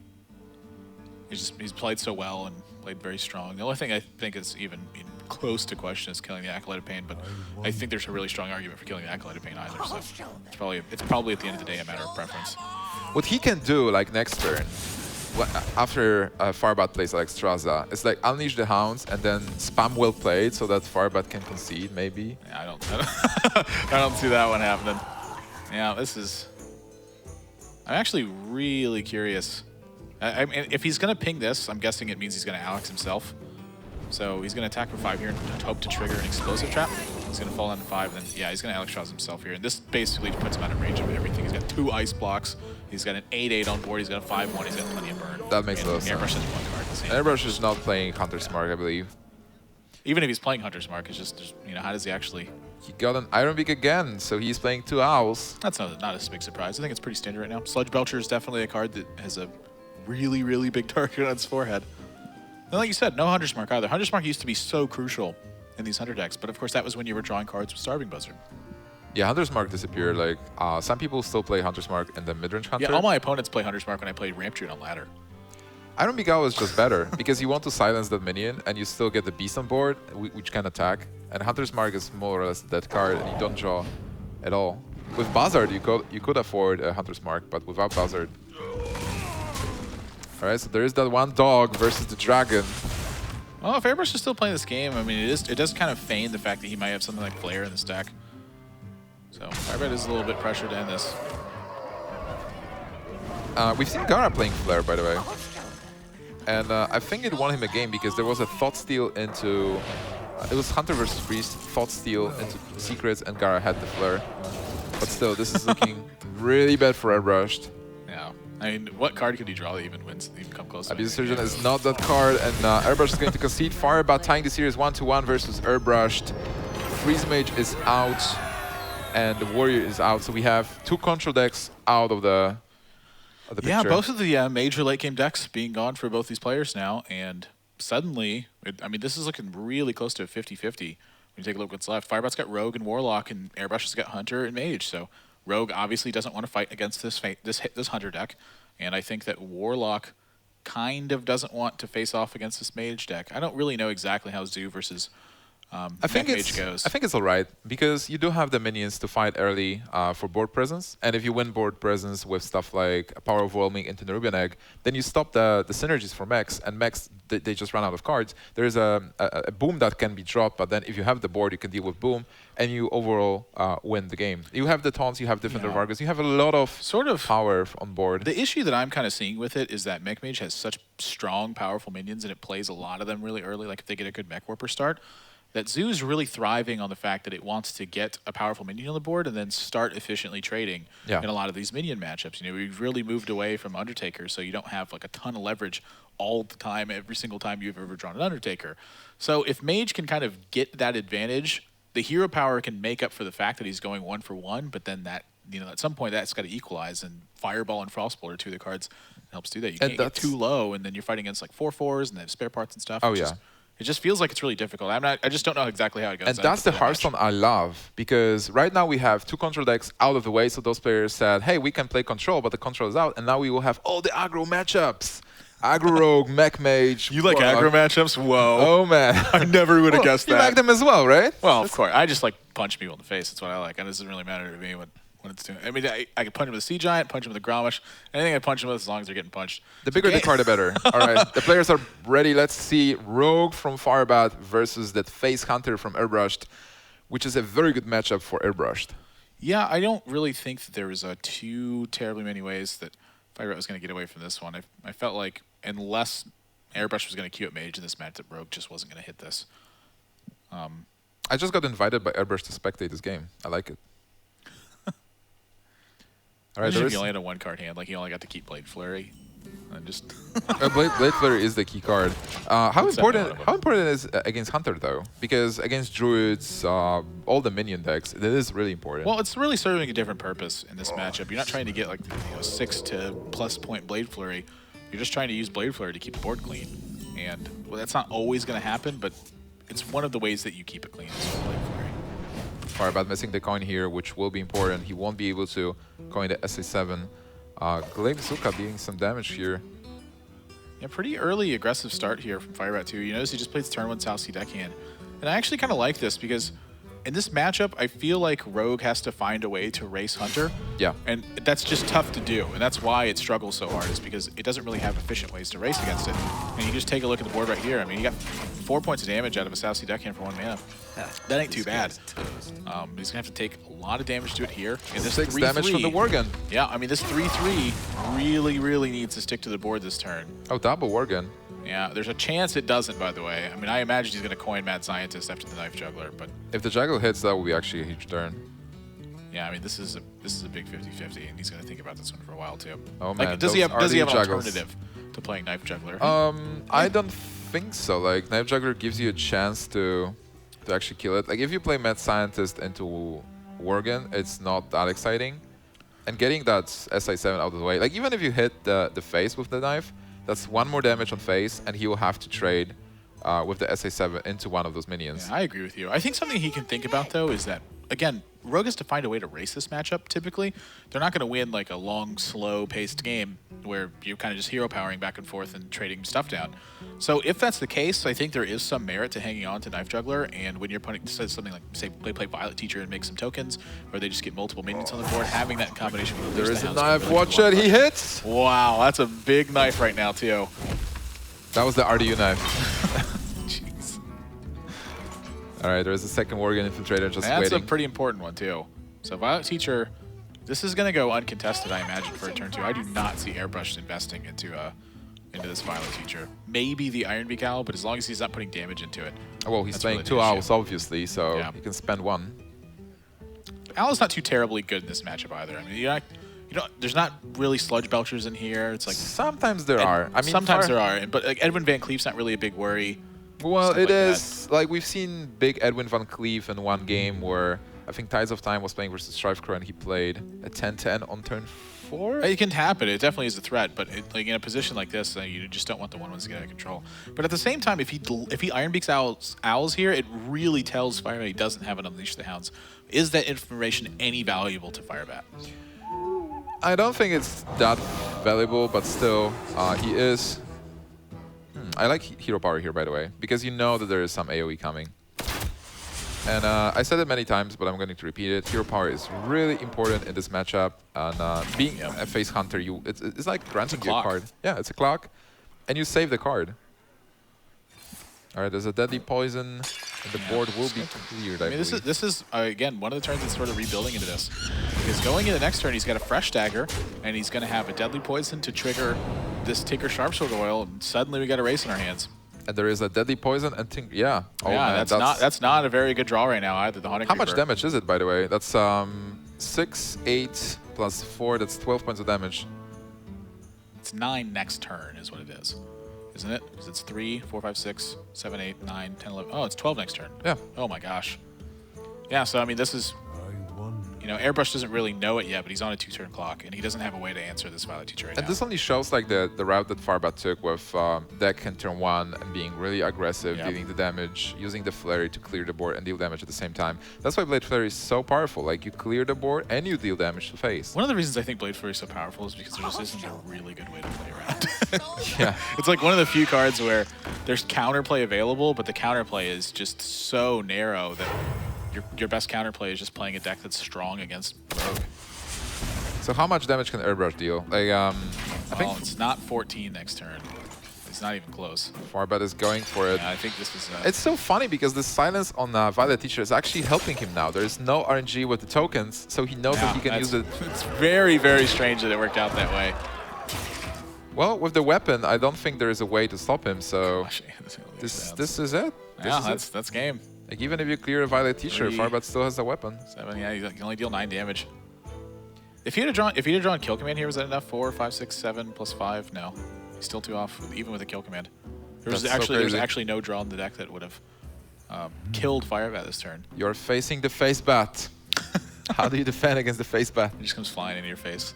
He's played so well and played very strong. The only thing I think is even close to question is killing the Acolyte of Pain, but I think there's a really strong argument for killing the Acolyte of Pain either. So it's probably at the end of the day a matter of preference. What he can do, like next turn, after Firebat plays Alexstrasza, it's like Unleash the Hounds and then spam Will Played so that Firebat can concede, maybe. Yeah, I don't see that one happening. Yeah, I'm actually really curious. I mean, if he's going to ping this, I'm guessing it means he's going to Alex himself. So he's going to attack for 5 here and hope to trigger an explosive trap. He's going to fall down to 5, and then yeah, he's going to Alexstrasza himself here. And this basically puts him out of range of everything. He's got 2 ice blocks. He's got an 8/8 on board. He's got a 5/1. He's got plenty of burn. That makes a lot of sense. Airbrush has 1 card. Airbrush is not playing Hunter's Mark, I believe. Even if he's playing Hunter's Mark, it's just how does he actually? He got an Iron Beak again, so he's playing 2 Owls. That's not a big surprise. I think it's pretty standard right now. Sludge Belcher is definitely a card that has a really, really big target on its forehead. And like you said, no Hunter's Mark either. Hunter's Mark used to be so crucial in these Hunter decks. But of course, that was when you were drawing cards with Starving Buzzard. Yeah, Hunter's Mark disappeared. Like some people still play Hunter's Mark in the mid-range Hunter. Yeah, all my opponents play Hunter's Mark when I played Ramp Druid on ladder. Iron Begal is just better because you want to silence that minion and you still get the beast on board, which can attack. And Hunter's Mark is more or less a dead card and you don't draw at all. With Buzzard, you could afford a Hunter's Mark, but without Buzzard. Alright, so there is that one dog versus the dragon. Well, if Airbrushed is still playing this game, I mean, it does kind of feign the fact that he might have something like Flare in the stack. So Firebat is a little bit pressured to end this. We've seen Gara playing Flare, by the way. And I think it won him a game because there was a Thought Steal into... it was Hunter versus Priest, Thought Steal into Secrets, and Gara had the Flare. But still, this is looking really bad for Airbrushed. Yeah. I mean, what card could he draw that even come close to Abyss winning? Surgeon is not that card, and Airbrushed is going to concede. Firebat tying the series 1-1 versus Airbrushed. Freeze Mage is out, and the Warrior is out. So we have two control decks out of the picture. Yeah, both of the major late game decks being gone for both these players now, and suddenly, I mean, this is looking really close to a 50-50. When you take a look at what's left, Firebat's got Rogue and Warlock, and Airbrushed has got Hunter and Mage. So Rogue obviously doesn't want to fight against this Hunter deck, and I think that Warlock kind of doesn't want to face off against this Mage deck. I don't really know exactly how Zoo versus Mage goes. I think it's all right because you do have the minions to fight early for board presence, and if you win board presence with stuff like Power Overwhelming into Nerubian Egg, then you stop the synergies for mechs, and mechs they just run out of cards. There's a boom that can be dropped, but then if you have the board, you can deal with boom, and you overall win the game. You have the taunts, you have Defender of Argus, you have a lot of sort of power on board. The issue that I'm kind of seeing with it is that Mech Mage has such strong, powerful minions, and it plays a lot of them really early. Like if they get a good Mech Warper start, that Zoo's really thriving on the fact that it wants to get a powerful minion on the board and then start efficiently trading in a lot of these minion matchups. You know, we've really moved away from Undertaker, so you don't have like a ton of leverage all the time, every single time you've ever drawn an Undertaker. So if Mage can kind of get that advantage, the hero power can make up for the fact that he's going 1-for-1, but then that, you know, at some point that's got to equalize, and Fireball and Frostbolt are two of the cards that helps do that. You can't get too low, and then you're fighting against like 4/4s and they have spare parts and stuff. Oh yeah. It just feels like it's really difficult. I just don't know exactly how it goes. And that's the Hearthstone I love, because right now we have two control decks out of the way, so those players said, hey, we can play control, but the control is out, and now we will have all the aggro matchups. Aggro Rogue, Mech Mage. You like aggro matchups? Whoa. Oh, man. I never would have guessed that. You like them as well, right? Well, of course. I just like punch people in the face. That's what I like. And it doesn't really matter to me when it's doing. I mean, I can punch him with a Sea Giant, punch him with a Gromish, anything I punch him with as long as they're getting punched. The bigger the card, the better. All right, the players are ready. Let's see Rogue from Firebat versus that Face Hunter from Airbrushed, which is a very good matchup for Airbrushed. Yeah, I don't really think that there was too terribly many ways that Firebat was going to get away from this one. I felt like unless Airbrushed was going to queue up Mage in this match, that Rogue just wasn't going to hit this. I just got invited by Airbrushed to spectate this game. I like it. All right, if he only had a one-card hand, like he only got to keep Blade Flurry, and just Blade Flurry is the key card. How important is against Hunter though? Because against Druids, all the minion decks, it is really important. Well, it's really serving a different purpose in this matchup. You're not trying to get like 6 to plus point Blade Flurry. You're just trying to use Blade Flurry to keep the board clean, and well, that's not always going to happen, but it's one of the ways that you keep it clean is with Blade Flurry. Firebat missing the coin here, which will be important. He won't be able to coin the SA7. Glaive Zuka dealing some damage here. Yeah, pretty early aggressive start here from Firebat too. You notice he just plays turn 1 South Sea deckhand. And I actually kind of like this because in this matchup, I feel like Rogue has to find a way to race Hunter. Yeah. And that's just tough to do. And that's why it struggles so hard, is because it doesn't really have efficient ways to race against it. And you just take a look at the board right here. I mean, you got 4 points of damage out of a South Sea deckhand for 1 mana. That ain't too bad. He's going to have to take a lot of damage to it here. And this 6 3/3, damage from the Worgen. Yeah, I mean, this 3/3 really, really needs to stick to the board this turn. Oh, double Worgen. Yeah, there's a chance it doesn't, by the way. I mean, I imagine he's going to coin Mad Scientist after the Knife Juggler, but If the Juggle hits, that will be actually a huge turn. yeah, I mean, this is a big 50-50, and he's going to think about this one for a while too. Oh man, Like, does he have an juggles. alternative to playing Knife Juggler? I don't think so. Like, Knife Juggler gives you a chance to actually kill it. Like, if you play Mad Scientist into Worgen, it's not that exciting. And getting that SI7 out of the way, like, even if you hit the face with the knife, that's 1 more damage on face, and he will have to trade with the SA7 into one of those minions. Yeah, I agree with you. I think something he can think about, though, is that, again, Rogue has to find a way to race this matchup, typically. They're not going to win like a long, slow-paced game where you're kind of just hero powering back and forth and trading stuff down. So if that's the case, I think there is some merit to hanging on to Knife Juggler, and when your opponent says something like, say, they play Violet Teacher and make some tokens, or they just get multiple minions on the board, having that in combination with There is the a Hounds knife, really watch good it, he hits! Wow, that's a big knife right now, too. That was the RDU knife. Jeez. All right, there is a second Worgen Infiltrator just That's waiting. a pretty important one, too. So Violet Teacher, this is going to go uncontested, I imagine, for a turn 2. I do not see Airbrushed investing into this Violet Teacher. Maybe the Iron Beak Owl, but as long as he's not putting damage into it. Well, he's that's playing really 2 the issue. owls, obviously, so Yeah. he can spend 1. Owl's not too terribly good in this matchup either. I mean, there's not really Sludge Belchers in here. It's like Sometimes there are. I mean, sometimes there are, but like Edwin Van Cleef's not really a big worry. Well, stuff it like that. is. Like, we've seen big Edwin Van Cleef in one game where I think Tides of Time was playing versus Strifecrow and he played a 10-10 on turn 4. It can happen. It definitely is a threat, but like in a position like this, you just don't want the 1/1s to get out of control. But at the same time, if he Iron Beaks owls here, it really tells Firebat he doesn't have an Unleash the Hounds. Is that information any valuable to Firebat? I don't think it's that valuable, but still, he is. I like Hero Power here, by the way, because you know that there is some AoE coming. And I said it many times, but I'm going to repeat it. Hero Power is really important in this matchup. And being a face hunter, it's like granting you a card. Yeah, it's a clock. And you save the card. All right, there's a Deadly Poison, and the board will be cleared, I mean, believe. this is again, one of the turns that's sort of rebuilding into this. Because going into the next turn, he's got a fresh dagger, and he's going to have a Deadly Poison to trigger this Tinker Sharpsword Oil, and suddenly we got a race in our hands. And there is a Deadly Poison and yeah. Oh, yeah, man, that's not a very good draw right now either. The Haunting How much Creeper. damage is it, by the way? That's 6, 8 plus 4. That's 12 points of damage. It's 9 next turn is what it is. Isn't it? Because it's 3, 4, 5, 6, 7, 8, 9, 10, 11. Oh, it's 12 next turn. Yeah. Oh my gosh. Yeah, so I mean, this is, Airbrush doesn't really know it yet, but he's on a 2-turn clock, and he doesn't have a way to answer this Violet Teacher right now. And this only shows like the route that Firebat took with deck in turn 1 and being really aggressive, dealing the damage, using the Flurry to clear the board and deal damage at the same time. That's why Blade Flurry is so powerful. Like, you clear the board and you deal damage to face. One of the reasons I think Blade Flurry is so powerful is because there just isn't a really good way to play around. Yeah. It's like one of the few cards where there's counterplay available, but the counterplay is just so narrow that your best counterplay is just playing a deck that's strong against Rogue. So how much damage can Airbrush deal? Like, I think it's not 14 next turn. It's not even close. Firebat is going for it. Yeah, I think this was... It's so funny because the silence on Violet Teacher is actually helping him now. There's no RNG with the tokens, so he knows that he can use it. It's very, very strange that it worked out that way. Well, with the weapon, I don't think there is a way to stop him, so Gosh, this is it. Yeah, that's game. Like, even if you clear a Violet Teacher, 3, Firebat still has the weapon. 7, yeah, you can only deal 9 damage. If he'd have drawn Kill Command here, was that enough? 4, 5, 6, 7 plus 5? No. He's still 2 off, even with a Kill Command. There was actually no draw in the deck that would have killed Firebat this turn. You're facing the face bat. How do you defend against the face bat? It just comes flying into your face.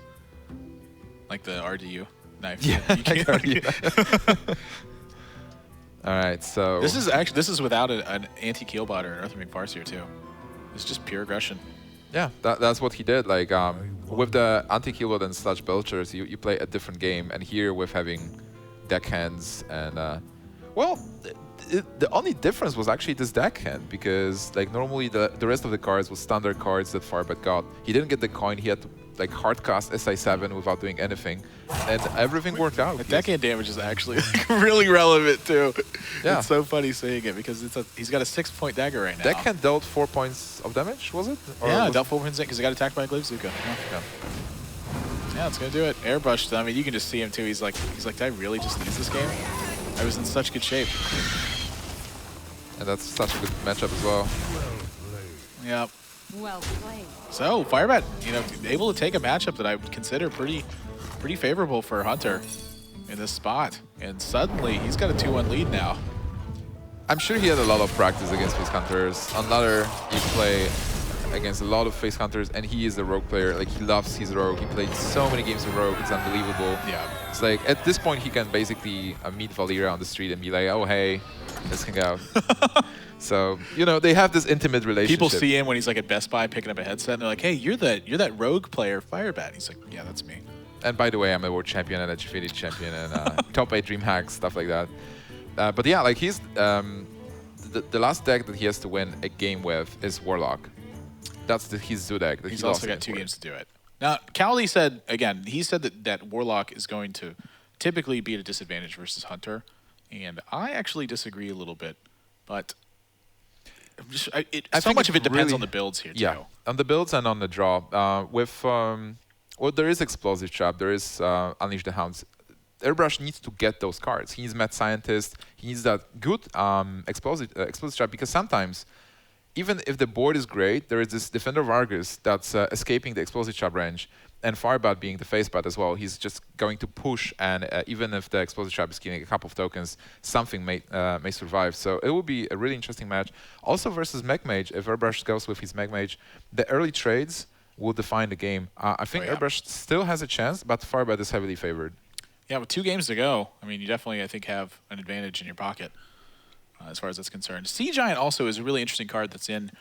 Like the RDU knife. Yeah, You can't- RDU. All right, so This is without an anti-Keelbot or an Earthring Farseer too. It's just pure aggression. yeah, that's what he did. Like, with the anti-keyword and Sludge Belchers, you play a different game, and here with having deckhands and well, the only difference was actually this deckhand, because like normally the rest of the cards was standard cards that Firebat got. He didn't get the coin. He had to like hardcast SI7 without doing anything, and everything worked out. The deckhand damage is actually really relevant too. Yeah. It's so funny seeing it because he's got a 6-point dagger right now. Deckhand dealt 4 points of damage, was it? Or Yeah, was dealt 4 points because he got attacked by a Glaivezuka. Yeah, it's gonna do it. Airbrushed. I mean, you can just see him too. He's like, did I really just lose this game? I was in such good shape. And that's such a good matchup as well. Yeah. Well played. So Firebat, able to take a matchup that I would consider pretty favorable for Hunter in this spot, and suddenly he's got a 2-1 lead now. I'm sure he had a lot of practice against face hunters. On ladder, you play against a lot of face hunters, and he is a rogue player. Like, he loves his rogue. He played so many games of rogue. It's unbelievable. Yeah. It's like, at this point, he can basically meet Valeria on the street and be like, oh, hey, Let's hang out. So, you know, they have this intimate relationship. People see him when he's like at Best Buy picking up a headset, and they're like, "Hey, you're that rogue player, Firebat." He's like, "Yeah, that's me." And by the way, I'm a world champion and a Gfinity champion and top 8 DreamHack, stuff like that. But yeah, like he's the last deck that he has to win a game with is Warlock. That's his Zoo deck. That He's also got 2 games to do it. Now, Cowley said, again, he said that Warlock is going to typically be at a disadvantage versus Hunter, and I actually disagree a little bit, but so much of it depends on the builds here, too. Yeah, on the builds and on the draw. Well, there is Explosive Trap, there is Unleash the Hounds. Airbrush needs to get those cards. He needs Mad Scientist, he needs that good Explosive Trap, because sometimes, even if the board is great, there is this Defender of Argus that's escaping the Explosive Trap range, and Firebat being the face bat as well. He's just going to push, and even if the Explosive Trap is killing a couple of tokens, something may survive. So it will be a really interesting match. Also versus Mech Mage, if Airbrush goes with his Mech Mage, the early trades will define the game. I think Airbrush still has a chance, but Firebat is heavily favored. Yeah, with 2 games to go, I mean, you definitely, I think, have an advantage in your pocket as far as that's concerned. Sea Giant also is a really interesting card that's in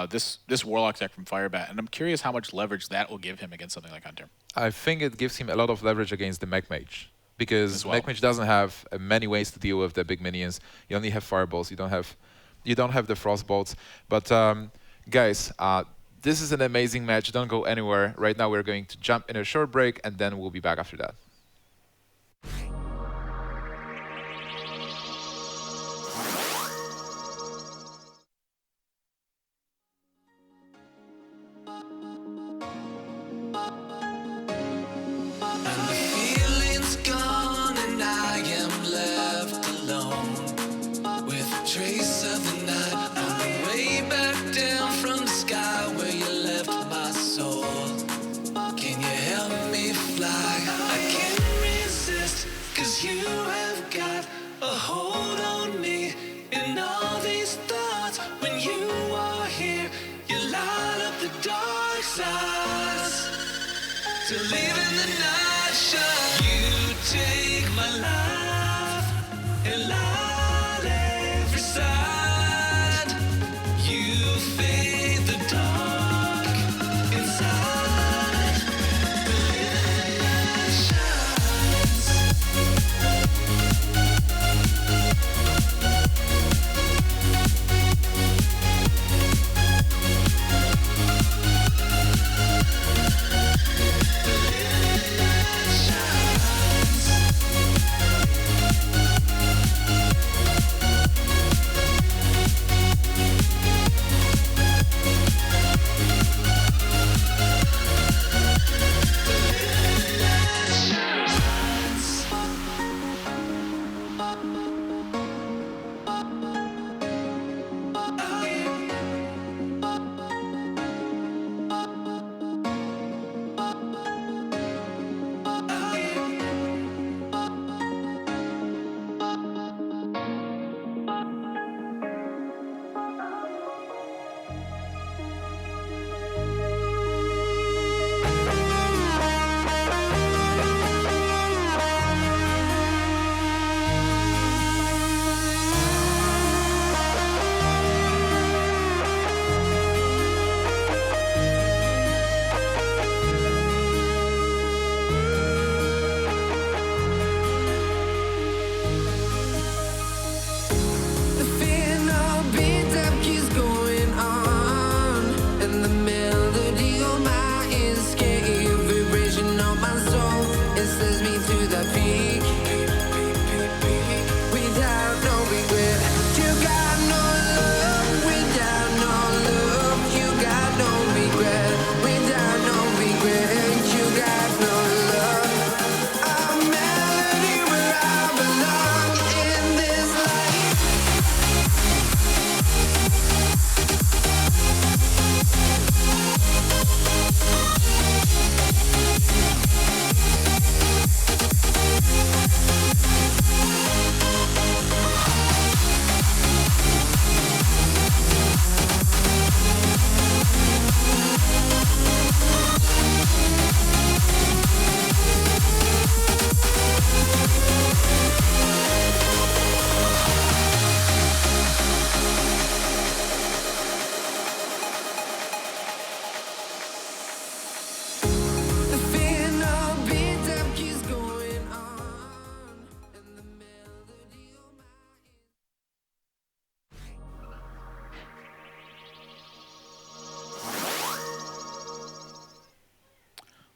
this Warlock deck from Firebat, and I'm curious how much leverage that will give him against something like Hunter. I think it gives him a lot of leverage against the Mech Mage, because Mech Mage doesn't have many ways to deal with the big minions. You only have fireballs. You don't have the frost bolts. But guys, this is an amazing match. Don't go anywhere. Right now, we're going to jump in a short break, and then we'll be back after that.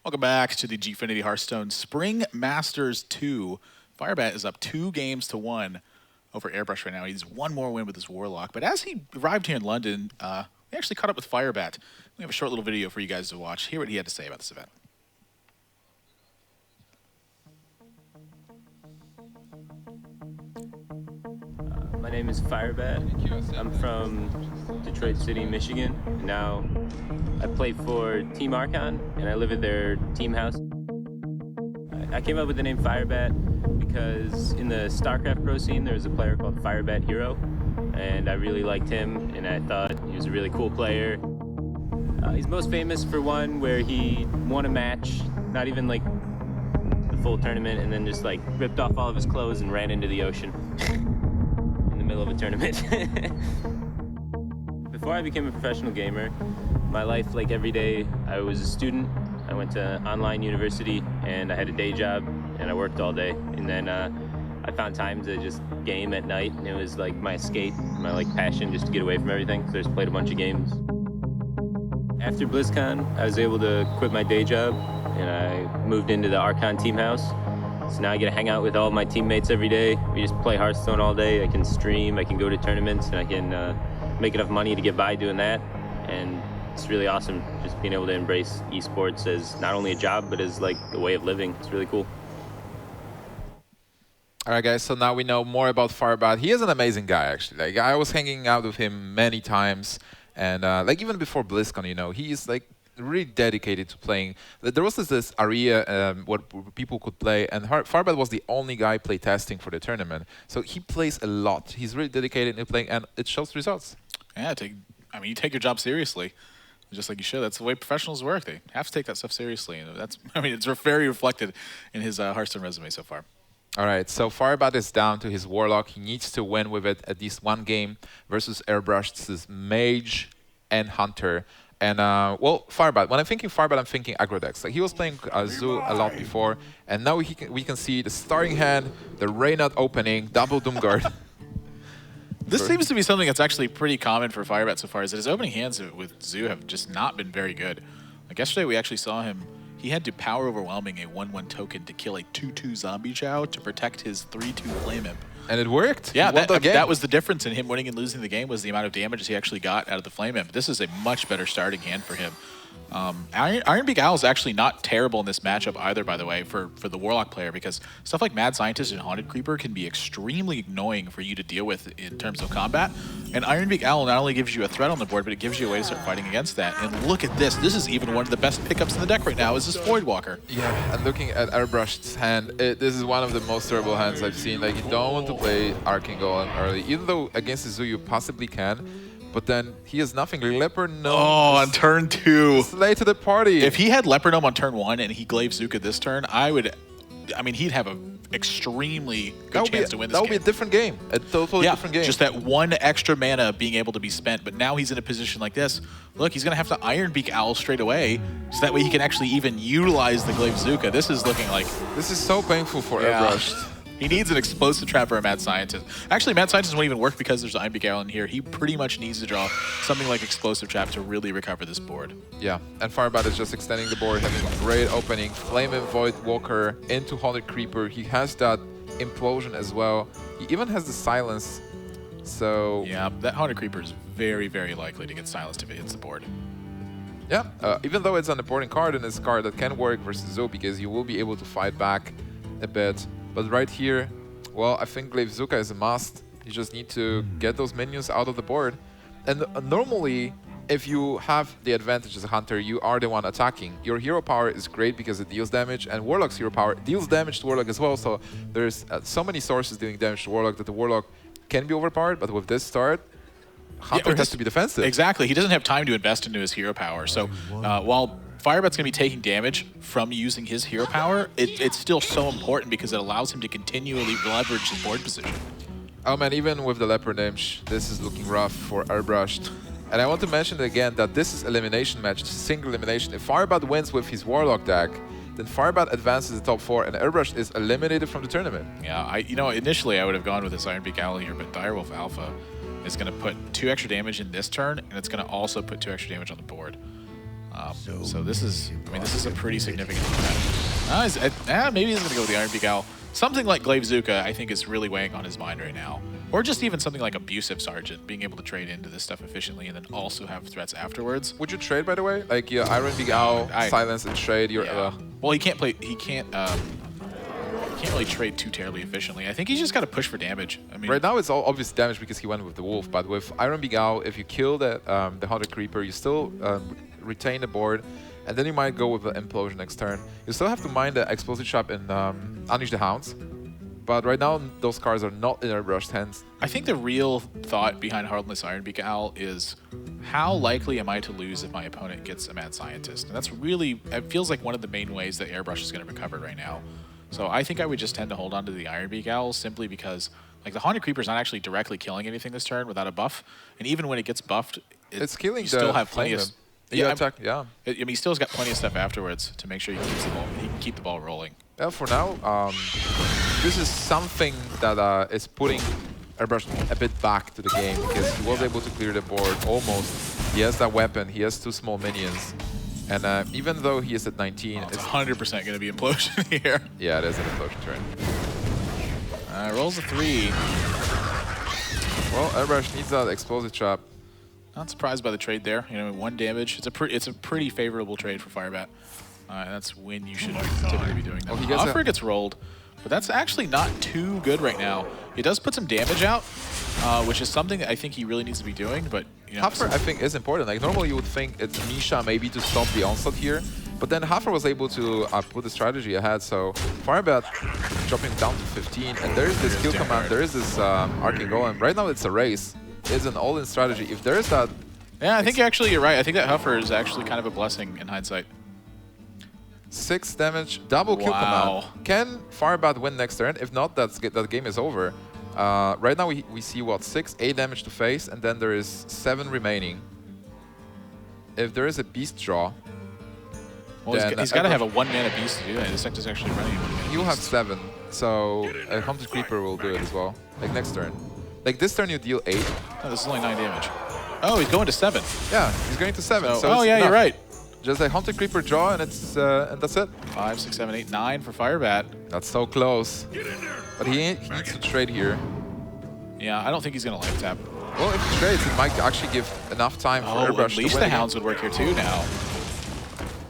Welcome back to the Gfinity Hearthstone Spring Masters 2. Firebat is up 2-1 over Airbrushed right now. He's one more win with his Warlock. But as he arrived here in London, we actually caught up with Firebat. We have a short little video for you guys to watch. Hear what he had to say about this event. My name is Firebat. I'm from Detroit City, Michigan. Now I play for Team Archon, and I live at their team house. I came up with the name Firebat because in the StarCraft Pro scene, there was a player called Firebat Hero, and I really liked him, and I thought he was a really cool player. He's most famous for one where he won a match, not even like the full tournament, and then just like ripped off all of his clothes and ran into the ocean. Middle of a tournament. Before I became a professional gamer, my life, like every day, I was a student. I went to online university and I had a day job and I worked all day. And then I found time to just game at night, and it was like my escape, my like passion, just to get away from everything. So I just played a bunch of games. After BlizzCon, I was able to quit my day job and I moved into the Archon team house. So now I get to hang out with all my teammates every day. We just play Hearthstone all day. I can stream, I can go to tournaments, and I can make enough money to get by doing that. And it's really awesome just being able to embrace esports as not only a job, but as like a way of living. It's really cool. All right, guys, so now we know more about Firebat. He is an amazing guy, actually. Like, I was hanging out with him many times. And like even before BlizzCon, you know, he's like really dedicated to playing. There was this area where people could play, and Firebat was the only guy play testing for the tournament. So he plays a lot. He's really dedicated to playing, and it shows results. Yeah, I mean, you take your job seriously, just like you should. That's the way professionals work. They have to take that stuff seriously. And that's, I mean, it's very reflected in his Hearthstone resume so far. All right, so Firebat is down to his Warlock. He needs to win with it at least one game versus Airbrushed's Mage and Hunter. And, well, Firebat, when I'm thinking Firebat, I'm thinking aggro decks. Like, he was playing Zoo a lot before, and now we can see the starting hand, the Reynad opening, double Doomguard. This seems to be something that's actually pretty common for Firebat so far, is that his opening hands with Zoo have just not been very good. Like, yesterday we actually saw him, he had to power overwhelming a 1/1 token to kill a 2/2 zombie chow to protect his 3/2 flame imp. And it worked. Yeah, that was the difference in him winning and losing the game, was the amount of damage he actually got out of the flame imp. This is a much better starting hand for him. Ironbeak Owl is actually not terrible in this matchup either, by the way, for the Warlock player, because stuff like Mad Scientist and Haunted Creeper can be extremely annoying for you to deal with in terms of combat. And Ironbeak Owl not only gives you a threat on the board, but it gives you a way to start fighting against that. And look at this. This is even one of the best pickups in the deck right now, is this Voidwalker. Yeah, and looking at Airbrushed's hand, this is one of the most terrible hands I've seen. Like, you don't want to play Arcane Golem early, even though against the Zoo you possibly can. But then he has nothing. Leopard Gnome. Oh, on turn 2. Late to the party. If he had Leopard Gnome on turn 1 and he Glaive Zuka this turn, I mean, he'd have an extremely good chance to win this game. That would be a different game. A totally different game. Just that one extra mana being able to be spent. But now he's in a position like this. Look, he's going to have to Ironbeak Owl straight away, so that way he can actually even utilize the Glaive Zuka. This is looking like... This is so painful for Airbrushed. He needs an Explosive Trap for a Mad Scientist. Actually, Mad Scientist won't even work because there's Ironbeak Owl in here. He pretty much needs to draw something like Explosive Trap to really recover this board. Yeah, and Firebat is just extending the board, having a great opening. Flame and Voidwalker into Haunted Creeper. He has that Implosion as well. He even has the Silence. So... yeah, that Haunted Creeper is very, very likely to get silenced if it hits the board. Yeah, even though it's an important card, and it's a card that can work versus Zoo, because you will be able to fight back a bit. But right here, well, I think Glaive Zuka is a must. You just need to get those minions out of the board. And normally, if you have the advantage as a hunter, you are the one attacking. Your hero power is great because it deals damage, and Warlock's hero power deals damage to Warlock as well. So there's so many sources doing damage to Warlock that the Warlock can be overpowered. But with this start, Hunter has to be defensive. Exactly. He doesn't have time to invest into his hero power. So while Firebat's going to be taking damage from using his hero power, it's still so important because it allows him to continually leverage his board position. Oh man, even with the Leopard Image, this is looking rough for Airbrushed. And I want to mention again that this is elimination match, single elimination. If Firebat wins with his Warlock deck, then Firebat advances to the top 4 and Airbrushed is eliminated from the tournament. Yeah, initially I would have gone with this Ironbeak Owl here, but Direwolf Alpha is going to put 2 extra damage in this turn, and it's going to also put 2 extra damage on the board. So this is, I mean, this is a pretty significant threat. Maybe he's going to go with the Iron Beak Owl. Something like Glaive Zuka, I think, is really weighing on his mind right now. Or just even something like Abusive Sergeant, being able to trade into this stuff efficiently and then also have threats afterwards. Would you trade, by the way? Like your Iron Beak Owl, silence and trade your... Well, he can't play... He can't really trade too terribly efficiently. I think he's just got to push for damage. I mean, right now it's all obvious damage because he went with the Wolf, but with Iron Beak Owl, if you kill the Haunted Creeper, you still retain the board, and then you might go with the Implosion next turn. You still have to mine the Explosive Trap and Unleash the Hounds, but right now those cards are not in Airbrushed hands. I think the real thought behind Heartless Iron Beak Owl is how likely am I to lose if my opponent gets a Mad Scientist? And that's really, it feels like one of the main ways that Airbrushed is going to recover right now. So I think I would just tend to hold on to the Iron Beak Owl simply because like the Haunted Creeper is not actually directly killing anything this turn without a buff. And even when it gets buffed, it's killing you still have plenty of... Yeah, I mean, he still's got plenty of stuff afterwards to make sure he can keep the ball rolling. Well, for now, this is something that is putting Airbrushed a bit back to the game because he was able to clear the board almost. He has that weapon, he has 2 small minions. And even though he is at 19, it's 100% going to be Implosion here. Yeah, it is an Implosion turn. Rolls a 3. Well, Airbrushed needs that Explosive Trap. Not surprised by the trade there. You know, 1 damage. It's a pretty favorable trade for Firebat. And that's when you should typically be doing that. Offer gets rolled, but that's actually not too good right now. He does put some damage out, which is something that I think he really needs to be doing, but you know, Huffer, I think, is important. Like, normally you would think it's Misha maybe to stop the onslaught here, but then Huffer was able to put the strategy ahead, so Firebat dropping down to 15, and there is this kill command, there is this Arcane Golem. Right now it's a race. It's an all-in strategy. If there is that... Yeah, I think actually you're right. I think that Huffer is actually kind of a blessing in hindsight. 6 damage, double kill command. Can Firebat win next turn? If not, that game is over. Right now we see what, 8 damage to face, and then there is 7 remaining. If there is a beast draw, well, he's got to have a 1-mana beast to do that. This deck is actually running a 1-mana. He'll have 7, so a Haunted Creeper will do it as well. Like next turn. Like this turn you deal 8. Oh, this is only 9 damage. Oh, he's going to 7. Yeah, he's going to 7. So oh yeah, you're right. Just a Haunted Creeper draw, and it's and that's it. 5, 6, 7, 8, 9 for Firebat. That's so close. But he needs to trade here. Yeah, I don't think he's going to life tap. Well, if he trades, it might actually give enough time for Airbrushed to win. Unleash the Hounds would work here too now.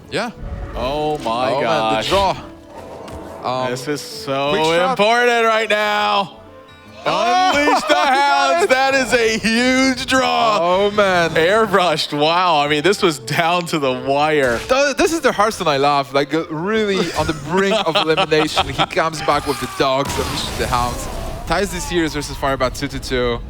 Yeah. Oh my gosh. Man, the draw. This is so important right now. Unleash the Hounds. That is a huge draw. Oh, man. Airbrushed. Wow. I mean, this was down to the wire. This is the Hearthstone I love. Like, really on the brink of elimination. He comes back with the dogs, unleashes the Hounds. Ties this series versus Firebat 2-2.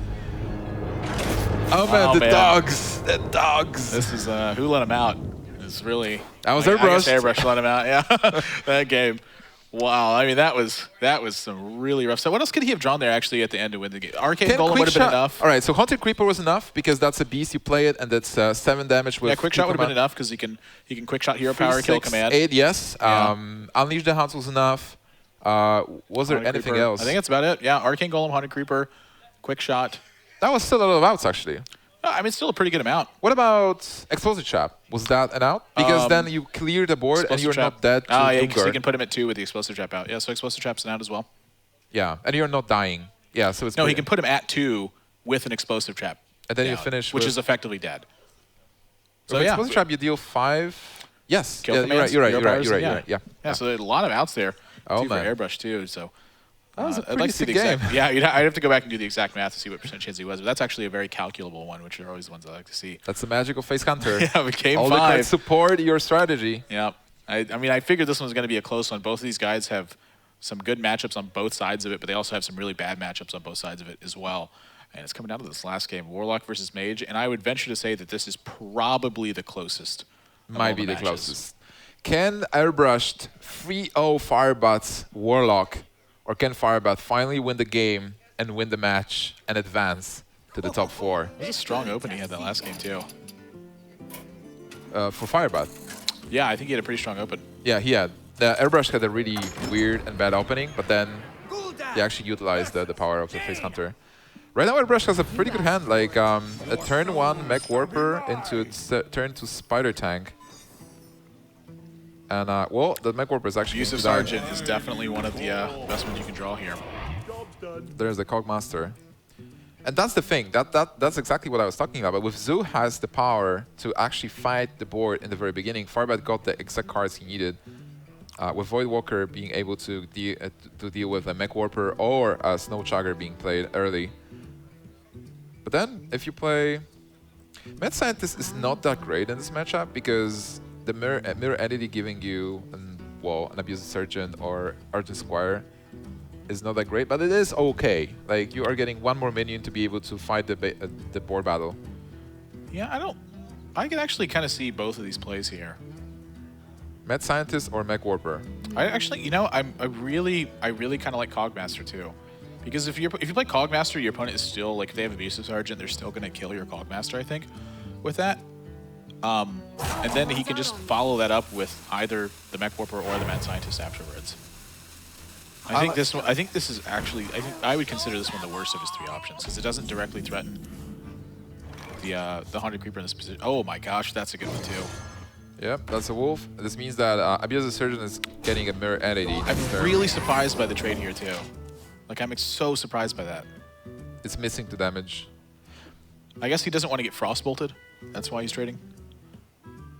Oh, man, the dogs. The dogs. This is, who let him out? It's really... That was Airbrushed. Airbrushed let him out, yeah. That game. Wow, I mean, that was some really rough stuff. What else could he have drawn there, actually, at the end to win the game? Arcane Golem would have been enough. All right, so Haunted Creeper was enough, because that's a beast, you play it, and that's 7 damage with... Yeah, Quick Shot would have been enough, because he can Quick Shot Hero Power, kill command. 8, yes. Yeah. Unleash the Hounds was enough. Was there anything else? I think that's about it. Yeah, Arcane Golem, Haunted Creeper, Quick Shot. That was still a lot of outs, actually. I mean, it's still a pretty good amount. What about Explosive Trap? Was that an out? Because then you clear the board and you're not dead to yeah, so you can put him at 2 with the Explosive Trap out. Yeah, so Explosive Trap's an out as well. Yeah, and you're not dying. Yeah, so it's... No, he can put him at 2 with an Explosive Trap. And then you finish which is effectively dead. So yeah. Explosive Trap, you deal 5... Yes, you're right. Yeah, so a lot of outs there. Oh, for Airbrushed too, so... That was a pretty sick game. Yeah, I'd have to go back and do the exact math to see what percent chance he was, but that's actually a very calculable one, which are always the ones I like to see. That's the magic of Face Hunter. Yeah, but game 5. All the cards support your strategy. Yeah. I mean, I figured this one was going to be a close one. Both of these guys have some good matchups on both sides of it, but they also have some really bad matchups on both sides of it as well. And it's coming down to this last game, Warlock versus Mage, and I would venture to say that this is probably the closest. Might be the closest. Can Airbrushed 3-0 Firebat Warlock, or can Firebat finally win the game and win the match and advance to the top 4? It was a strong open he had that last game too. For Firebat? Yeah, I think he had a pretty strong open. Yeah, he had. Airbrushed had a really weird and bad opening, but then he actually utilized the power of the Face Hunter. Right now, Airbrushed has a pretty good hand, like a turn 1 Mech Warper into turn 2 Spider Tank. And well, the mech warper is actually Abusive Sergeant is definitely one of the best ones you can draw here. There's the Cogmaster. And that's the thing. That's exactly what I was talking about. But with Zoo has the power to actually fight the board in the very beginning. Firebat got the exact cards he needed. With Voidwalker being able to deal with a Mech Warper or a Snowchugger being played early. But then, if you play... Mad Scientist is not that great in this matchup because the mirror entity giving you an Abusive Sergeant or Argent Squire is not that great, but it is okay. Like, you are getting one more minion to be able to fight the board battle. Yeah, I can actually kind of see both of these plays here. Mad Scientist or Mech Warper? I actually, you know, I really kind of like Cogmaster too, because if you play Cogmaster, your opponent is still like, if they have Abusive Sergeant, they're still gonna kill your Cogmaster, I think, with that. And then he can just follow that up with either the Mech Warper or the Mad Scientist afterwards. I think this is actually, I would consider this one the worst of his 3 options because it doesn't directly threaten the Haunted Creeper in this position. Oh my gosh, that's a good one too. Yep, that's a wolf. This means that Abusive Sergeant is getting a mirror entity. I'm really surprised by the trade here too. Like, I'm so surprised by that. It's missing 2 damage. I guess he doesn't want to get frostbolted. That's why he's trading.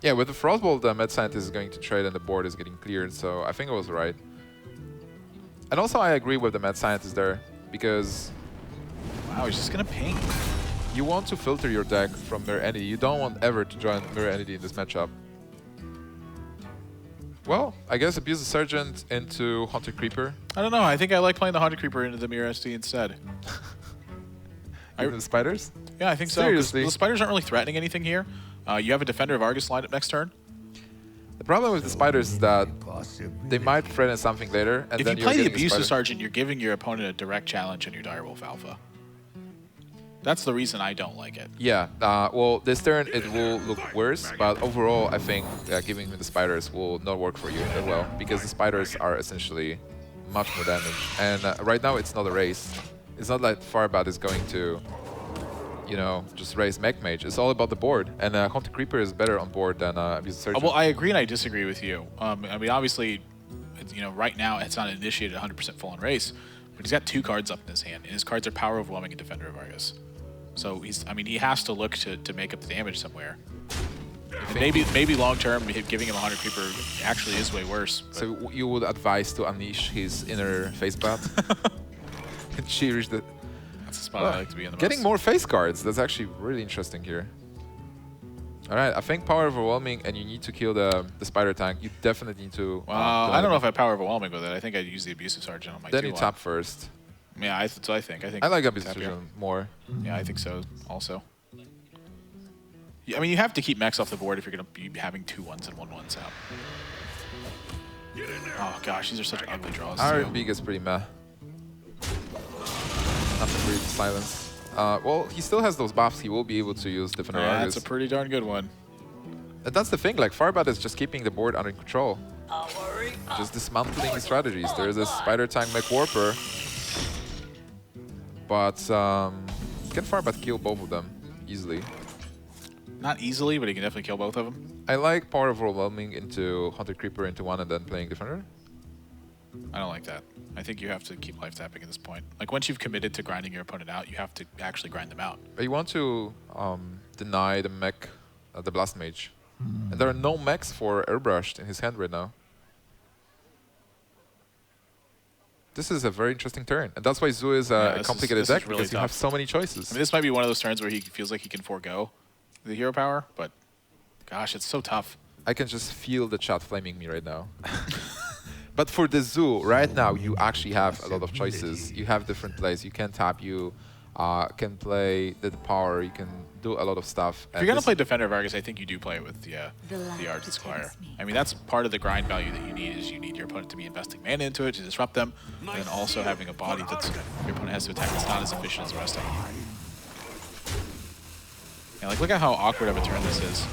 Yeah, with the Frostbolt, the Mad Scientist is going to trade and the board is getting cleared, so I think it was right. And also, I agree with the Mad Scientist there, because... Wow, he's just going to ping. You want to filter your deck from Mirror Entity. You don't want ever to join Mirror Entity in this matchup. Well, I guess Abusive Sergeant into Haunted Creeper. I don't know. I think I like playing the Haunted Creeper into the Mirror Entity instead. The spiders? Yeah, I think so. Seriously? The spiders aren't really threatening anything here. You have a Defender of Argus lined up next turn. The problem with the spiders is that they might threaten something later, and if then you play the getting Abusive Sergeant, you're giving your opponent a direct challenge on your Direwolf Alpha. That's the reason I don't like it. Yeah, well, this turn it will look worse, but overall, I think giving him the spiders will not work for you that well, because the spiders are essentially much more damage. And right now, it's not a race. It's not like Firebat is going to, you know, just raise Mech Mage. It's all about the board, and Haunted Creeper is better on board than Abusive Sergeant. Well, I agree and I disagree with you. I mean, obviously, you know, right now it's not initiated 100% full on race, but he's got 2 cards up in his hand, and his cards are Power Overwhelming and Defender of Argus. So I mean, he has to look to make up the damage somewhere. Maybe long term, giving him a Haunted Creeper actually is way worse. So you would advise to unleash his inner face bat? And she reached the... That's the spot I like to be in the Getting most. more face cards, that's actually really interesting here. Alright, I think Power Overwhelming and you need to kill the Spider Tank. You definitely need to... I don't know if I Power Overwhelming with it. I think I'd use the Abusive Sergeant on my Then you 2-1. tap first. Yeah, that's what I think. I like Abusive Sergeant more. Yeah, I think so also. Yeah, I mean, you have to keep mechs off the board if you're going to be having 2-1s and 1-1s out. Oh gosh, these are such ugly draws. R&B gets pretty meh. Nothing really to silence. Well, he still has those buffs. He will be able to use Defender Yeah, Argus. that's a pretty darn good one. And that's the thing, like, Firebat is just keeping the board under control. Just dismantling his strategies. There is a Spider Tank Mech Warper. But can Firebat kill both of them easily? Not easily, but he can definitely kill both of them. I like Power Overwhelming into Haunted Creeper into 1 and then playing Defender. I don't like that. I think you have to keep life tapping at this point. Like, once you've committed to grinding your opponent out, you have to actually grind them out. But you want to deny the mech, the Blast Mage. And there are no mechs for Airbrushed in his hand right now. This is a very interesting turn. And that's why Zoo is a complicated deck, really because you have so many choices. I mean, this might be one of those turns where he feels like he can forego the hero power, but gosh, it's so tough. I can just feel the chat flaming me right now. But for the Zoo, right now, you actually have a lot of choices. You have different plays. You can tap, you can play the power, you can do a lot of stuff. If you're going to play Defender of Argus, I think you do play it with the Argent Squire. I mean, that's part of the grind value that you need, is you need your opponent to be investing mana into it to disrupt them, and then also having a body that's your opponent has to attack that's not as efficient as the rest of them. Yeah, like, look at how awkward of a turn this is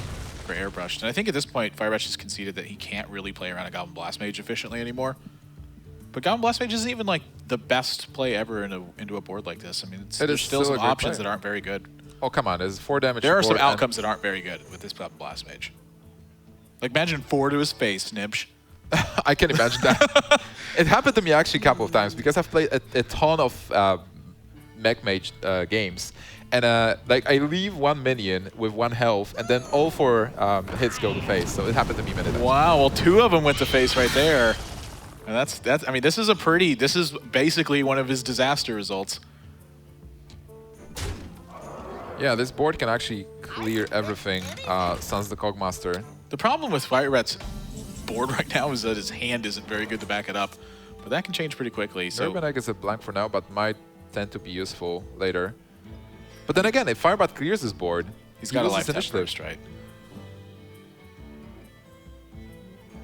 for Airbrushed. And I think at this point, Firebat has conceded that he can't really play around a Goblin Blast Mage efficiently anymore. But Goblin Blast Mage isn't even like the best play ever into a board like this. I mean, there's still some options that aren't very good. Oh, come on. There's 4 damage. There are some outcomes that aren't very good with this Goblin Blast Mage. Like, imagine 4 to his face, Nibsh. I can imagine that. It happened to me actually a couple of times because I've played a ton of mech mage games. And like I leave one minion with 1 health, and then all 4 hits go to face. So it happened to me many times. Wow, well, 2 of them went to face right there. And that's. I mean, this is basically one of his disaster results. Yeah, this board can actually clear everything. Sans the Cogmaster. The problem with Firebat's board right now is that his hand isn't very good to back it up, but that can change pretty quickly. So Urban is a blank for now, but might tend to be useful later. But then again, if Firebat clears this board, he's got a loses lifetime initiative. first, right?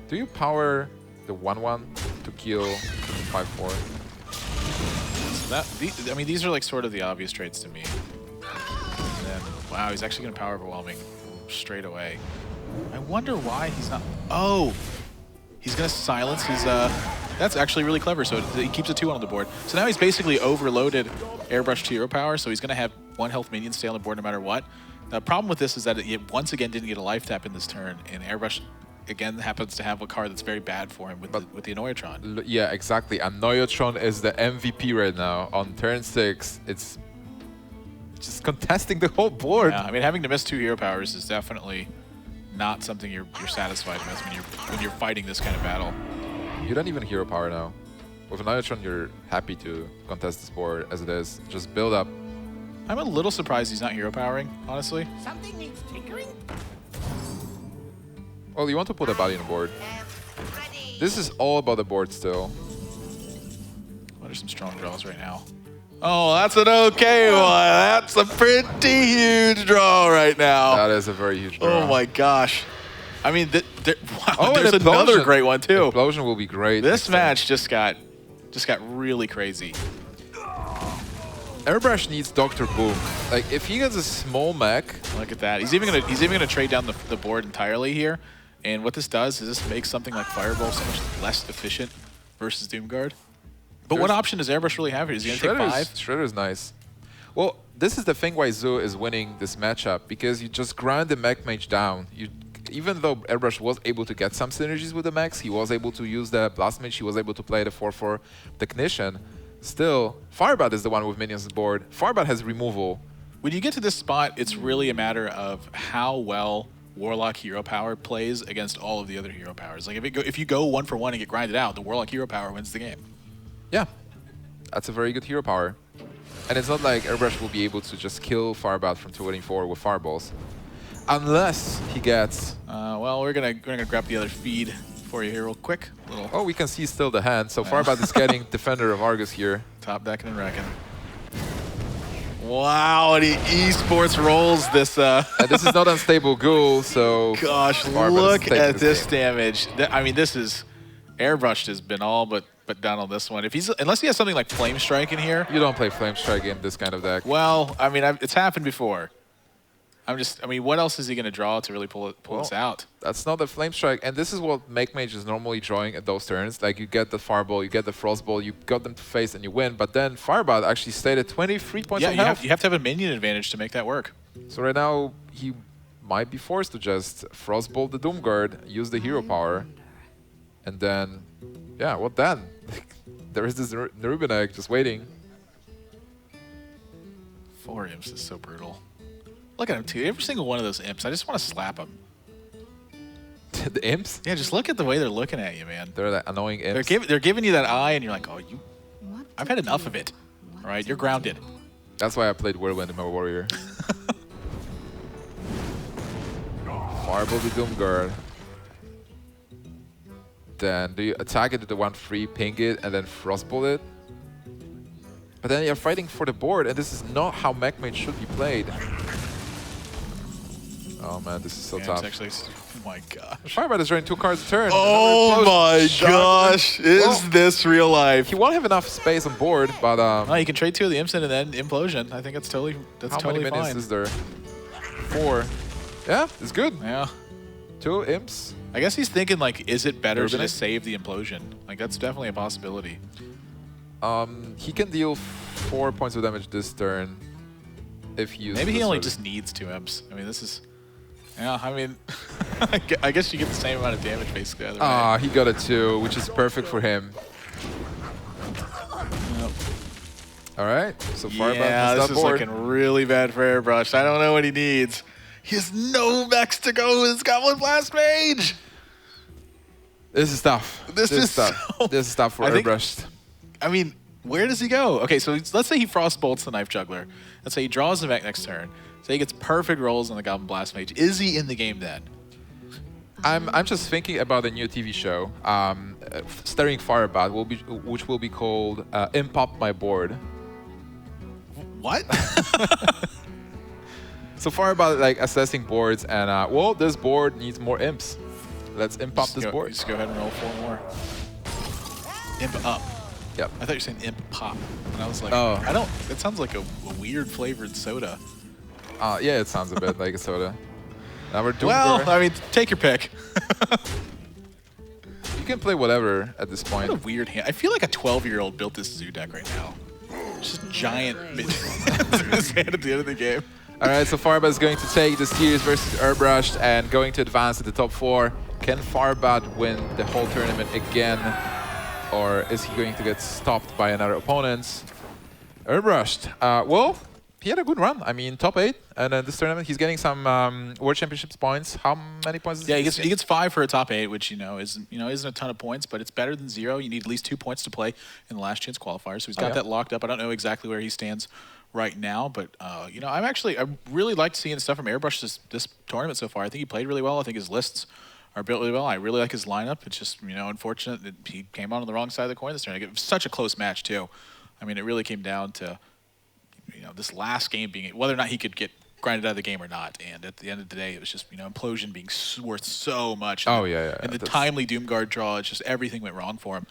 Do you power the 1/1 to kill the 5/4? So I mean, these are like sort of the obvious traits to me. And then, wow, he's actually going to power overwhelming straight away. I wonder why he's not. Oh, he's going to silence his. That's actually really clever. So he keeps a 2 on the board. So now he's basically overloaded Airbrushed hero power. So he's going to have 1 health minion stay on the board no matter what. The problem with this is that it once again didn't get a life tap in this turn, and Airbrushed again happens to have a card that's very bad for him with the Annoyatron. Yeah, exactly. Annoyatron is the MVP right now. On turn 6, it's just contesting the whole board. Yeah, I mean, having to miss 2 hero powers is definitely not something you're satisfied with when you're fighting this kind of battle. You don't even hero power now. With Annoyatron, you're happy to contest this board as it is. Just build up. I'm a little surprised he's not hero powering, honestly. Something needs tinkering. Well, you want to put a body on the board. This is all about the board still. What are some strong draws right now? Oh, that's an okay one. That's a pretty huge draw right now. That is a very huge draw. Oh my gosh. I mean, wow, Oh, there's and another Implosion. great one too. Implosion will be great. This match just got really crazy. Airbrush needs Dr. Boom. Like, if he gets a small mech, Look at that. He's even gonna trade down the board entirely here. And what this does is this makes something like Fireball so much less efficient versus Doomguard. But what option does Airbrush really have here? Is he gonna take 5? Shredder's nice. Well, this is the thing why Zoo is winning this matchup, because you just grind the mech mage down. Even though Airbrush was able to get some synergies with the mechs, he was able to use the Blast Mage, he was able to play the 4/4 Technician. Still, Firebat is the one with minions on the board. Firebat has removal. When you get to this spot, it's really a matter of how well Warlock hero power plays against all of the other hero powers. Like if you go 1 for 1 and get grinded out, the Warlock hero power wins the game. Yeah, that's a very good hero power. And it's not like Airbrush will be able to just kill Firebat from 284 with fireballs. Unless he gets... well, we're gonna grab the other feed for you here real quick. Oh, we can see still the hand. So Firebat is getting Defender of Argus here. Top decking and wrecking. Wow, and he esports rolls this. And this is not unstable ghoul, so... Gosh, Firebat look is taking at this game. damage. I mean, this is... Airbrushed has been all but done on this one. Unless he has something like Flame Strike in here. You don't play Flame Strike in this kind of deck. Well, I mean, it's happened before. I mean, what else is he going to draw to really pull this out? That's not the Flame Strike, and this is what Mech Mage is normally drawing at those turns. Like, you get the Fireball, you get the Frostball, you got them to face and you win, but then Firebat actually stayed at 23 points of health. You have to have a minion advantage to make that work. So right now, he might be forced to just Frostbolt the Doomguard, use the hero power, and then, yeah, what then? There is this Nerubian Egg just waiting. 4 imps is so brutal. Look at him, too. Every single one of those imps, I just want to slap them. The imps? Yeah, just look at the way they're looking at you, man. They're the annoying imps. They're giving you that eye, and you're like, oh, I've had enough of it. All right, you're grounded. That's why I played Whirlwind in my Warrior. Fireball the Doomguard. Then do you attack it to the 1/3, ping it, and then Frostbolt it? But then you're fighting for the board, and this is not how Mech Mage should be played. Oh man, this is so tough. Actually, oh my gosh. Firebat is drawing 2 cards a turn. Oh my gosh, is this real life? He won't have enough space on board, but Oh, you can trade 2 of the imps in and then implosion. I think that's totally how many minions fine. is there? 4. Yeah, it's good. Yeah. 2 imps. I guess he's thinking like, is it better to Urbanate? just save the implosion? Like that's definitely a possibility. He can deal 4 points of damage this turn if he uses Maybe he this only sort of- just needs 2 imps. I mean, this is, yeah. I mean, I guess you get the same amount of damage basically either way. Ah, he got it too, which is perfect for him. All right, so Firebat Yeah, has this that is board. looking really bad for Airbrushed. I don't know what he needs. He has no mechs to go with his Goblin Blast Mage. This is tough. This is tough. so- This is tough for I think- Airbrushed. I mean, where does he go? Okay, so let's say he Frostbolts the Knife Juggler. Let's say he draws the mech next turn. Say he gets perfect rolls on the Goblin Blast Mage. Is he in the game then? I'm just thinking about a new TV show starring Firebat, which will be called Imp Up My Board. What? So Firebat like assessing boards and well, this board needs more imps. Let's imp up this board. Just go ahead and roll 4 more. Imp up. Yep. I thought you were saying imp pop. And I was like, Oh. it sounds like a weird flavored soda. Yeah, it sounds a bit like a soda. Now we're doing. Well, I mean, take your pick. You can play whatever at this What a point. weird hand. I feel like a 12-year-old built this zoo deck right now. Just giant bitch in his hand at the end of the game. All right, so Firebat is going to take the series versus Airbrushed and going to advance to the top 4. Can Firebat win the whole tournament again, or is he going to get stopped by another opponent? Airbrushed. Well, he had a good run. I mean, top 8, and then this tournament he's getting some World Championships points. How many points? Is Yeah, he gets 5 for a top 8, which isn't a ton of points, but it's better than 0. You need at least 2 points to play in the last chance qualifier, so he's got that locked up. I don't know exactly where he stands right now, but I really liked seeing the stuff from Airbrushed this tournament so far. I think he played really well. I think his lists are built really well. I really like his lineup. It's just unfortunate that he came out on the wrong side of the coin this tournament. It was such a close match too. I mean, it really came down to this last game being whether or not he could get grinded out of the game or not. And at the end of the day, it was just Implosion being worth so much. Oh yeah. And the timely Doomguard draw, it's just everything went wrong for him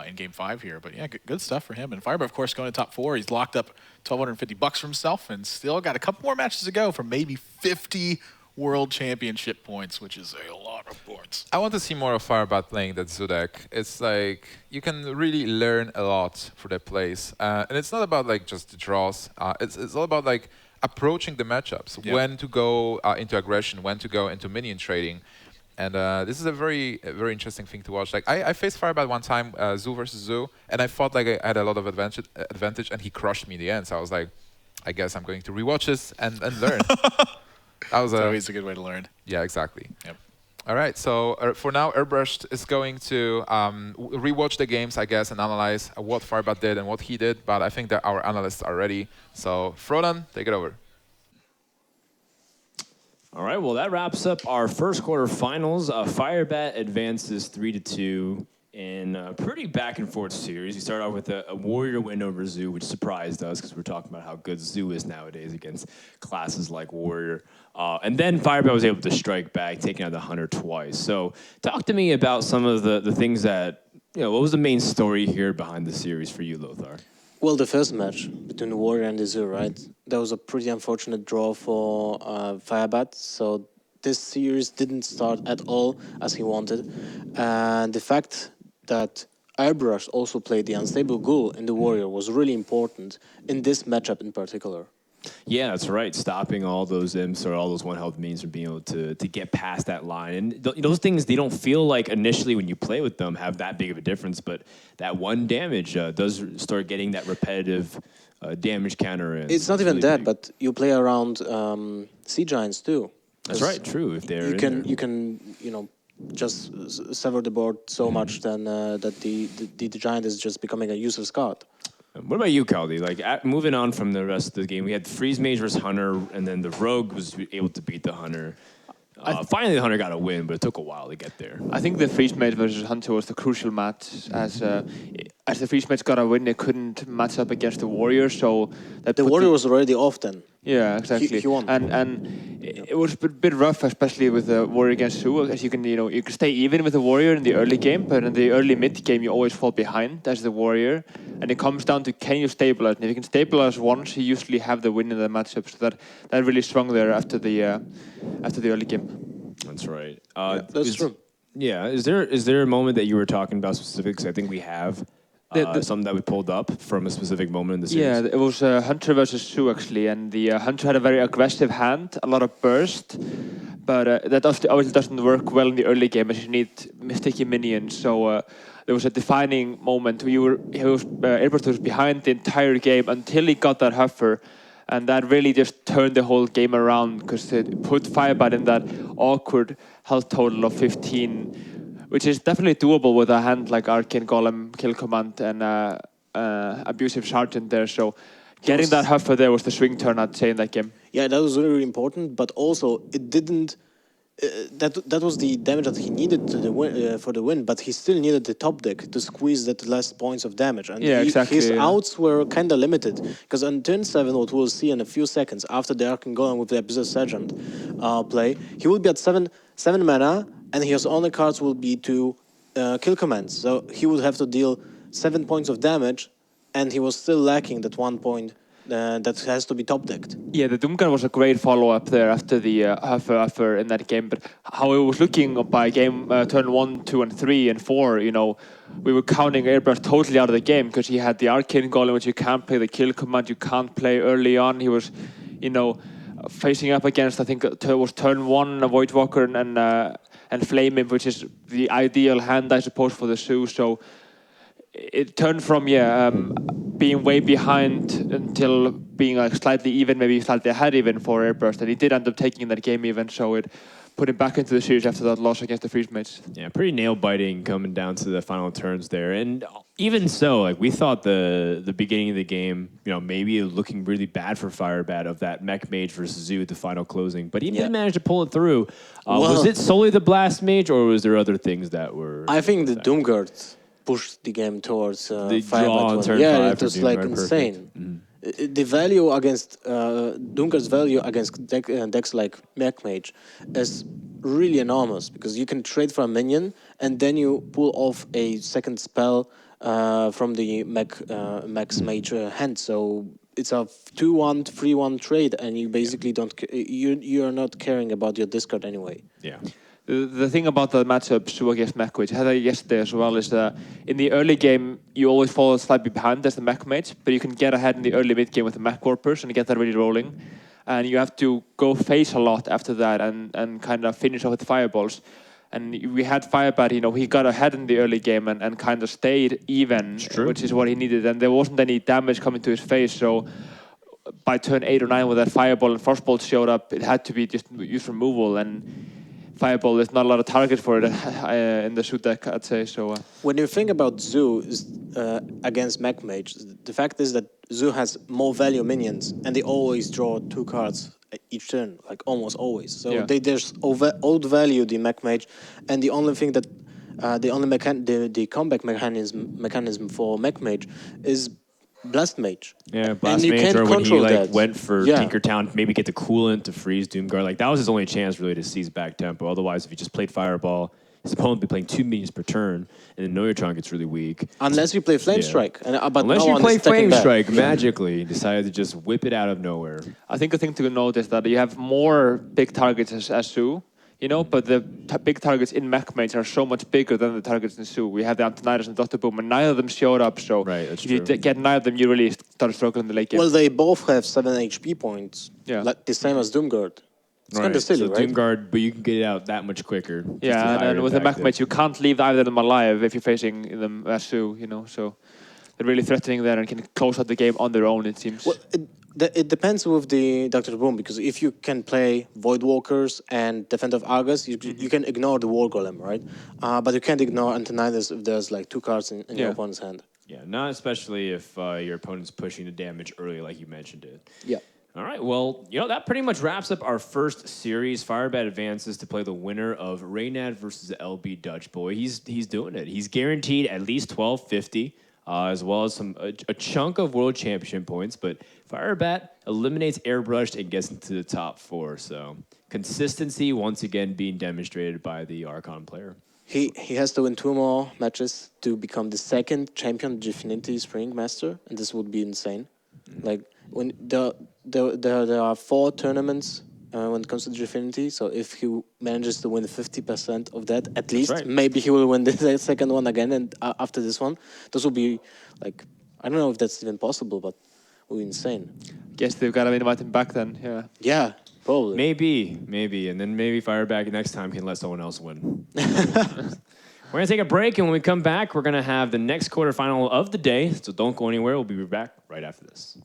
in Game 5 here. But yeah, good stuff for him. And Firebat, of course, going to top 4. He's locked up $1,250 for himself, and still got a couple more matches to go for maybe 50 World Championship points, which is a lot of points. I want to see more of Firebat playing that zoo deck. It's like you can really learn a lot for that plays, and it's not about like just the draws. It's all about like approaching the matchups, when to go into aggression, when to go into minion trading, and this is a very interesting thing to watch. Like I faced Firebat one time, zoo versus zoo, and I thought like I had a lot of advantage, and he crushed me in the end. So I was like, I guess I'm going to rewatch this and learn. That was always a good way to learn. Yeah, exactly. Yep. All right, so for now, Airbrushed is going to rewatch the games, I guess, and analyze what Firebat did and what he did. But I think that our analysts are ready. So, Frodan, take it over. All right, well, that wraps up our first quarter finals. Firebat advances 3-2 in a pretty back-and-forth series. We started off with a Warrior win over Zoo, which surprised us because we're talking about how good Zoo is nowadays against classes like Warrior. And then Firebat was able to strike back, taking out the Hunter twice. So talk to me about some of the things that, what was the main story here behind the series for you, Lothar? Well, the first match between the Warrior and the Zoo, right? That was a pretty unfortunate draw for Firebat. So this series didn't start at all as he wanted. And the fact that Airbrushed also played the Unstable Ghoul in the Warrior was really important in this matchup in particular. Yeah, that's right. Stopping all those imps or all those one-health minions from being able to get past that line. And those things, they don't feel like initially when you play with them have that big of a difference, but that one damage does start getting that repetitive damage counter in. It's not even that, but you play around Sea Giants too. That's right, true. If they're you can just sever the board so much then that the Giant is just becoming a useless card. What about you, Kaldi? Like, moving on from the rest of the game, we had Freeze Mage versus Hunter, and then the Rogue was able to beat the Hunter. Finally, the Hunter got a win, but it took a while to get there. I think the Freeze Mage versus Hunter was the crucial match. As the Freeze Mage got a win, they couldn't match up against the Warrior, so that the Warrior was already off then. Yeah, exactly. He won. And it was a bit rough, especially with the Warrior against Zoo, as you can stay even with the Warrior in the early game, but in the early mid game you always fall behind as the Warrior, and it comes down to can you stabilize. And if you can stabilize once, you usually have the win in the matchup. So that really swung there after the early game. That's right. That's true. Yeah. Is there a moment that you were talking about specifically? Because I think we have. Something that we pulled up from a specific moment in the series. Yeah, it was Hunter versus Sue actually, and the Hunter had a very aggressive hand, a lot of burst, But that obviously doesn't work well in the early game as you need sticky minions. So there was a defining moment. Airbrushed was behind the entire game until he got that Huffer. And that really just turned the whole game around because it put Firebat in that awkward health total of 15, which is definitely doable with a hand like Arcane Golem, Kill Command, and Abusive Sergeant there. So getting that Huffer there was the swing turn, I'd say, in that game. Yeah, that was really important, but also it didn't. That was the damage that he needed to for the win, but he still needed the top deck to squeeze that last points of damage. And his outs were kind of limited, because on turn 7, what we'll see in a few seconds, after the Arcane Golem with the Abusive Sergeant play, he will be at 7 mana, and his only cards will be 2 kill commands. So he would have to deal 7 points of damage, and he was still lacking that 1 point that has to be top decked. Yeah, the Doomguard was a great follow-up there after the Huffer in that game. But how it was looking by game turn 1, 2, and 3, and 4, you know, we were counting Airbrushed totally out of the game because he had the Arcane Golem, which you can't play, the Kill Command you can't play early on. He was, you know, facing up against, I think it was turn 1, a Voidwalker and Flame Imp, which is the ideal hand, I suppose, for the Zoo. So it turned from being way behind until being like slightly even, maybe slightly ahead even for Airbrushed, and he did end up taking that game even, so it put him back into the series after that loss against the Freeze Mates. Yeah, pretty nail biting coming down to the final turns there, and even so, like we thought the beginning of the game, you know, maybe looking really bad for Firebat of that Mech Mage versus Zoo at the final closing, but he did manage to pull it through. Was it solely the Blast Mage, or was there other things that were? I think the Doomguard pushed the game towards the draw on turn 5. Yeah, it was like insane. The value against Doomguard's value against decks like Mech Mage is really enormous, because you can trade for a minion and then you pull off a second spell from the Mech Mage hand. So it's a 2-1, 3-1 trade, and you basically you're not caring about your discard anyway. Yeah. The thing about the matchup Zoo against Mech Mage, I had that yesterday as well, is that in the early game you always fall slightly behind as the Mech Mage, but you can get ahead in the early mid game with the Mech Warpers and get that really rolling. And you have to go face a lot after that and kind of finish off with fireballs. And we had Firebat, you know, he got ahead in the early game and kind of stayed even, which is what he needed. And there wasn't any damage coming to his face, so by turn 8 or 9 when that Fireball and Frostbolt showed up, it had to be just use removal, and Fireball, there's not a lot of target for it in the Zoo deck, I'd say. So when you think about Zoo against Mech Mage, the fact is that Zoo has more value minions, and they always draw 2 cards each turn, like almost always. So they just outvalue the Mech Mage, and the only thing that the comeback mechanism for Mech Mage is Blast Mage. Yeah, Blast Mage, or when he went for Tinkertown, maybe get the coolant to freeze Doomguard. Like that was his only chance really to seize back tempo. Otherwise, if he just played Fireball, his opponent would be playing 2 minions per turn, and then Noyotron gets really weak. Unless you play Flame Strike. But unless you play Flame Strike, magically decided to just whip it out of nowhere. I think the thing to note is that you have more big targets as Zoo, you know, but the big targets in Mech Mage are so much bigger than the targets in Zoo. We have the Antonidas and Dr. Boom, and neither of them showed up, so if you get neither of them, you really start struggling in the late game. Well, they both have 7 HP points, like the same as Doomguard. It's kind of silly, right? Doomguard, but you can get it out that much quicker. Yeah, and with the Mech Mage, you can't leave either of them alive if you're facing them as Zoo, you know, so they're really threatening there and can close out the game on their own, it seems. Well, it depends with the Dr. Boom, because if you can play Voidwalkers and Defend of Argus, you can ignore the War Golem, right? But you can't ignore Antonidas if there's like 2 cards in your opponent's hand. Yeah, not especially if your opponent's pushing the damage early like you mentioned it. Yeah. All right, well, you know, that pretty much wraps up our first series. Firebat advances to play the winner of Reynad versus LB Dutch Boy. He's doing it. He's guaranteed at least 1250. As well as a chunk of World Championship points, but Firebat eliminates Airbrushed and gets into the top 4. So consistency once again being demonstrated by the Archon player. He has to win 2 more matches to become the 2nd champion Gfinity Spring Master, and this would be insane. Like when there are 4 tournaments when it comes to Gfinity, so if he manages to win 50% of that, at least, maybe he will win the second one again, and after this one, this will be, like, I don't know if that's even possible, but it will be insane. Guess they've got to invite him back then, Yeah. Probably. Maybe. And then maybe Fireback next time can let someone else win. We're going to take a break, and when we come back, we're going to have the next quarterfinal of the day. So don't go anywhere. We'll be back right after this.